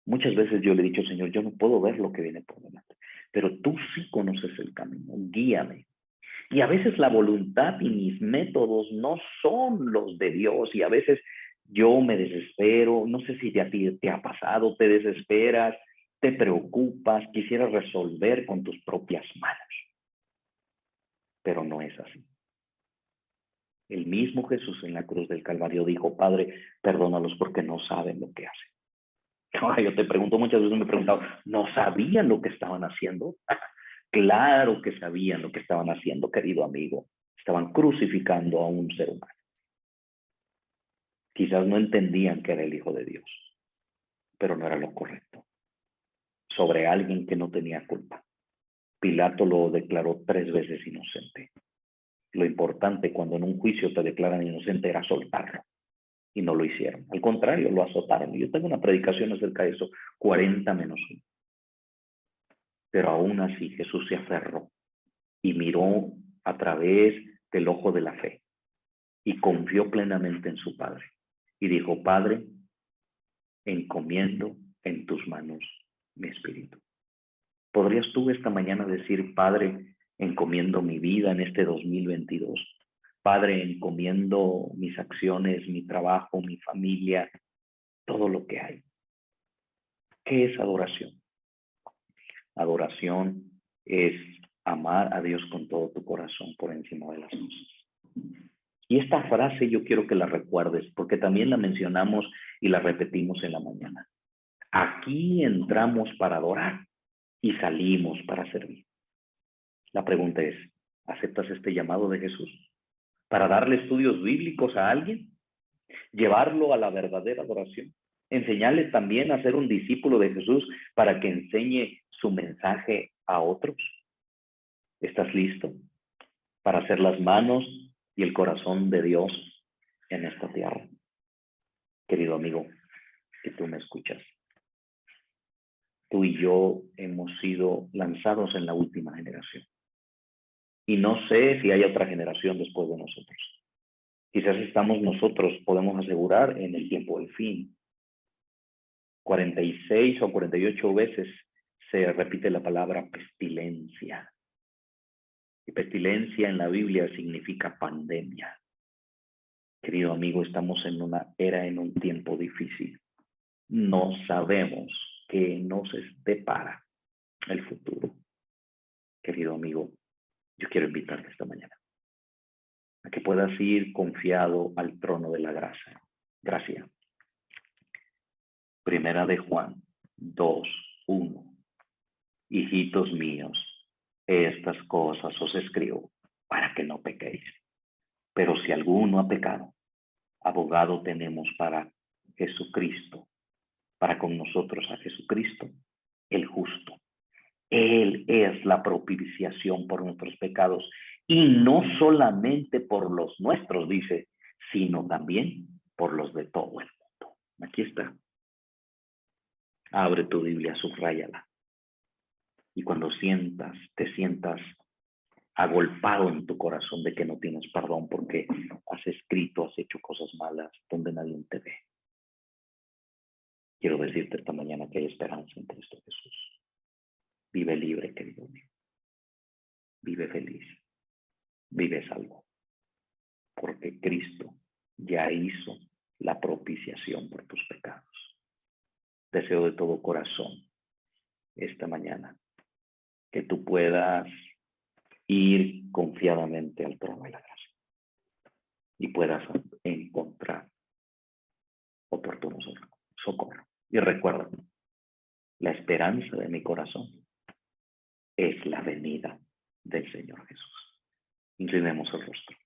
Speaker 1: Muchas veces yo le he dicho: Señor, yo no puedo ver lo que viene por delante, pero tú sí conoces el camino, guíame. Y a veces la voluntad y mis métodos no son los de Dios, y a veces yo me desespero. No sé si a ti te ha pasado, te desesperas, te preocupas, quisieras resolver con tus propias manos, pero no es así. El mismo Jesús en la cruz del Calvario dijo: Padre, perdónalos porque no saben lo que hacen. Ahora yo te pregunto, muchas veces me he preguntado, ¿no sabían lo que estaban haciendo? Claro que sabían lo que estaban haciendo, querido amigo. Estaban crucificando a un ser humano. Quizás no entendían que era el Hijo de Dios, pero no era lo correcto. Sobre alguien que no tenía culpa. Pilato lo declaró 3 veces inocente. Lo importante cuando en un juicio te declaran inocente era soltarlo. Y no lo hicieron. Al contrario, lo azotaron. Yo tengo una predicación acerca de eso, 40-1. Pero aún así Jesús se aferró y miró a través del ojo de la fe y confió plenamente en su Padre. Y dijo: Padre, encomiendo en tus manos mi espíritu. ¿Podrías tú esta mañana decir: Padre, encomiendo mi vida en este 2022? Padre, encomiendo mis acciones, mi trabajo, mi familia, todo lo que hay. ¿Qué es adoración? Adoración es amar a Dios con todo tu corazón por encima de las cosas. Y esta frase yo quiero que la recuerdes, porque también la mencionamos y la repetimos en la mañana. Aquí entramos para adorar y salimos para servir. La pregunta es: ¿aceptas este llamado de Jesús? ¿Para darle estudios bíblicos a alguien? ¿Llevarlo a la verdadera adoración? ¿Enseñarle también a ser un discípulo de Jesús para que enseñe su mensaje a otros? ¿Estás listo para ser las manos y el corazón de Dios en esta tierra? Querido amigo, que tú me escuchas, tú y yo hemos sido lanzados en la última generación. Y no sé si hay otra generación después de nosotros. Quizás estamos nosotros, podemos asegurar, en el tiempo del fin. 46 o 48 veces se repite la palabra pestilencia. Y pestilencia en la Biblia significa pandemia. Querido amigo, estamos en una era, en un tiempo difícil. No sabemos qué nos depara el futuro. Querido amigo, yo quiero invitarte esta mañana a que puedas ir confiado al trono de la gracia. Primera de Juan 2:1. Hijitos míos, estas cosas os escribo para que no pequéis. Pero si alguno ha pecado, abogado tenemos para Jesucristo, para con nosotros a Jesucristo, el justo. Él es la propiciación por nuestros pecados, y no solamente por los nuestros, dice, sino también por los de todo el mundo. Aquí está. Abre tu Biblia, subráyala. Y cuando te sientas agolpado en tu corazón de que no tienes perdón porque has escrito, has hecho cosas malas donde nadie te ve. Quiero decirte esta mañana que hay esperanza en Cristo Jesús. Vive libre, querido mío. Vive feliz. Vive salvo. Porque Cristo ya hizo la propiciación por tus pecados. Deseo de todo corazón esta mañana que tú puedas ir confiadamente al trono de la gracia y puedas encontrar oportuno socorro. Y recuerda, la esperanza de mi corazón es la venida del Señor Jesús. Inclinemos el rostro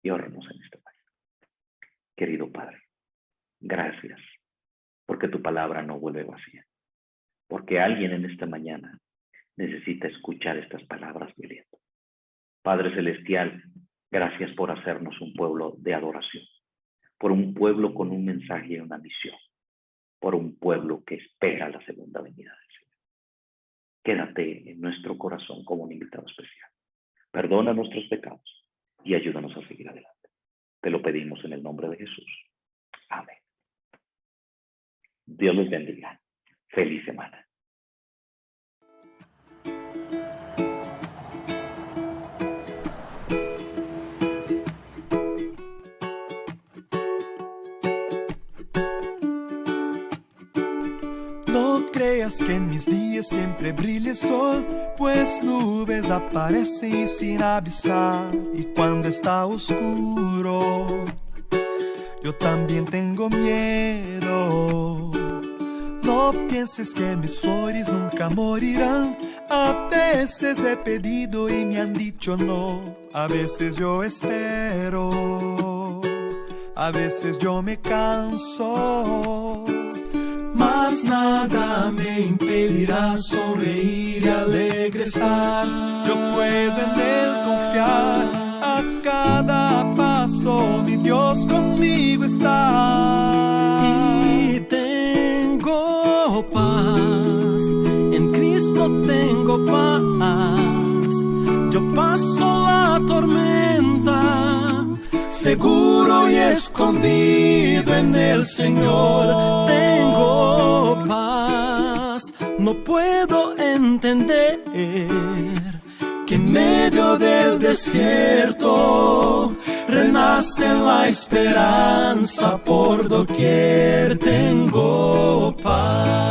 Speaker 1: y oremos en este país. Querido Padre, gracias porque tu palabra no vuelve vacía, porque alguien en esta mañana necesita escuchar estas palabras de aliento. Padre Celestial, gracias por hacernos un pueblo de adoración, por un pueblo con un mensaje y una misión, por un pueblo que espera la segunda venida del Señor. Quédate en nuestro corazón como un invitado especial. Perdona nuestros pecados y ayúdanos a seguir adelante. Te lo pedimos en el nombre de Jesús. Amén. Dios les bendiga. Feliz semana.
Speaker 7: No creas que en mis días siempre brille el sol, pues nubes aparecen sin avisar. Y cuando está oscuro, yo también tengo miedo. No pienses que mis flores nunca morirán. A veces he pedido y me han dicho no. A veces yo espero, a veces yo me canso. Mas nada me impedirá sonreír y alegre estar. Yo puedo en él confiar. A cada paso mi Dios conmigo está.
Speaker 8: Y tengo paz, en Cristo tengo paz. Yo paso la tormenta, seguro y escondido en el Señor. Tengo paz, no puedo entender que en medio del desierto renace la esperanza por doquier. Tengo paz.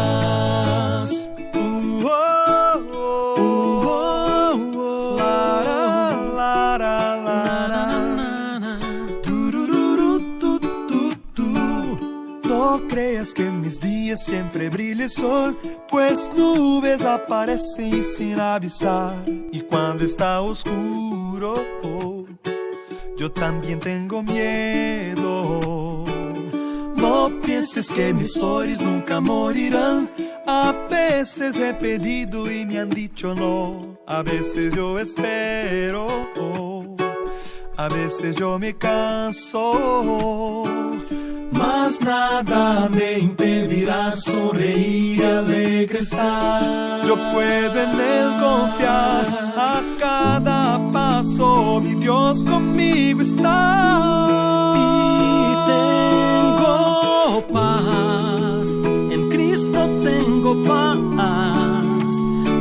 Speaker 7: No creas que en mis días siempre brille el sol, pues nubes aparecen sin avisar. Y cuando está oscuro, yo también tengo miedo. No pienses que mis flores nunca morirán. A veces he pedido y me han dicho no. A veces yo espero, a veces yo me canso. Mas nada me impedirá sonreír y alegre estar. Yo puedo en él confiar. A cada paso mi Dios conmigo está.
Speaker 8: Y tengo paz, en Cristo tengo paz.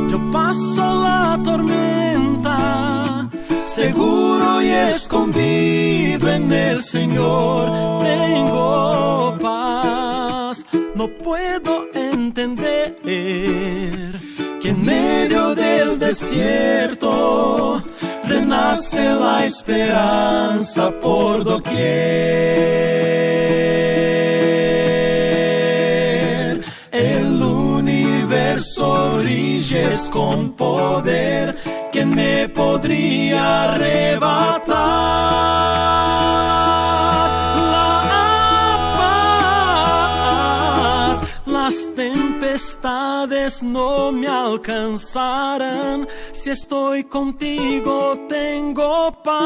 Speaker 8: Yo paso la tormenta, seguro y escondido en el Señor. Tengo paz, no puedo entender que en medio del desierto renace la esperanza por doquier. El universo riges con poder. ¿Quién me podría arrebatar la paz? Las tempestades no me alcanzarán. Si estoy contigo tengo paz.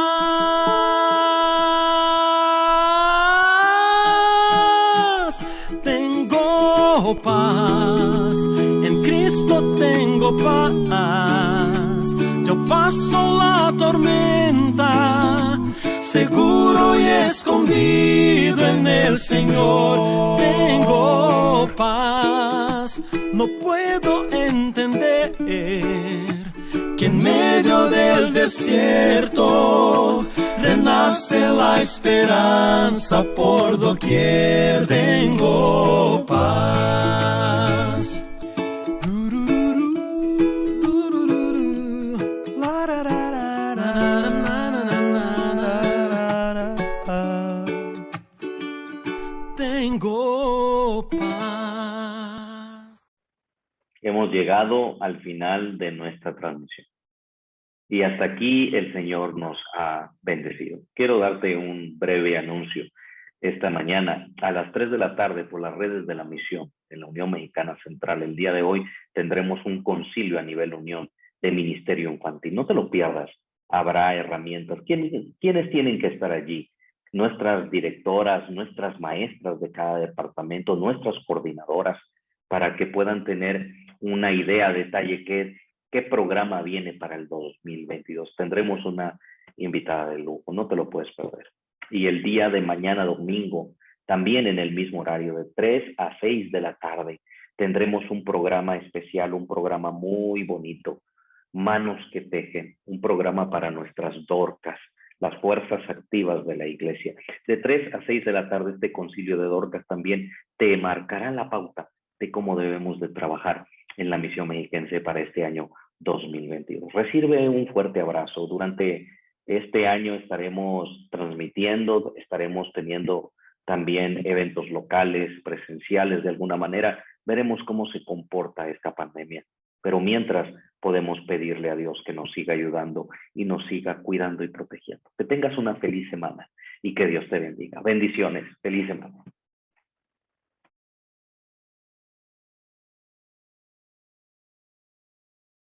Speaker 8: Tengo paz. En Cristo Cristo tengo paz. Yo paso la tormenta, seguro y escondido en el Señor tengo paz. No puedo entender que en medio del desierto renace la esperanza por doquier. Tengo paz. Tengo paz.
Speaker 1: Hemos llegado al final de nuestra transmisión. Y hasta aquí el Señor nos ha bendecido. Quiero darte un breve anuncio. Esta mañana a las 3 de la tarde por las redes de la misión en la Unión Mexicana Central. El día de hoy tendremos un concilio a nivel Unión de Ministerio Infantil. No te lo pierdas. Habrá herramientas. ¿Quiénes tienen que estar allí? Nuestras directoras, nuestras maestras de cada departamento, nuestras coordinadoras, para que puedan tener una idea a detalle qué programa viene para el 2022. Tendremos una invitada de lujo, no te lo puedes perder. Y el día de mañana, domingo, también en el mismo horario, de 3 a 6 de la tarde, tendremos un programa especial, un programa muy bonito, Manos que Tejen, un programa para nuestras Dorcas, las fuerzas activas de la iglesia. De 3 a 6 de la tarde, este concilio de Dorcas también te marcará la pauta de cómo debemos de trabajar en la misión mexiquense para este año 2022. Recibe un fuerte abrazo. Durante este año estaremos transmitiendo, estaremos teniendo también eventos locales, presenciales de alguna manera. Veremos cómo se comporta esta pandemia. Pero mientras, podemos pedirle a Dios que nos siga ayudando y nos siga cuidando y protegiendo. Que tengas una feliz semana y que Dios te bendiga. Bendiciones. Feliz semana.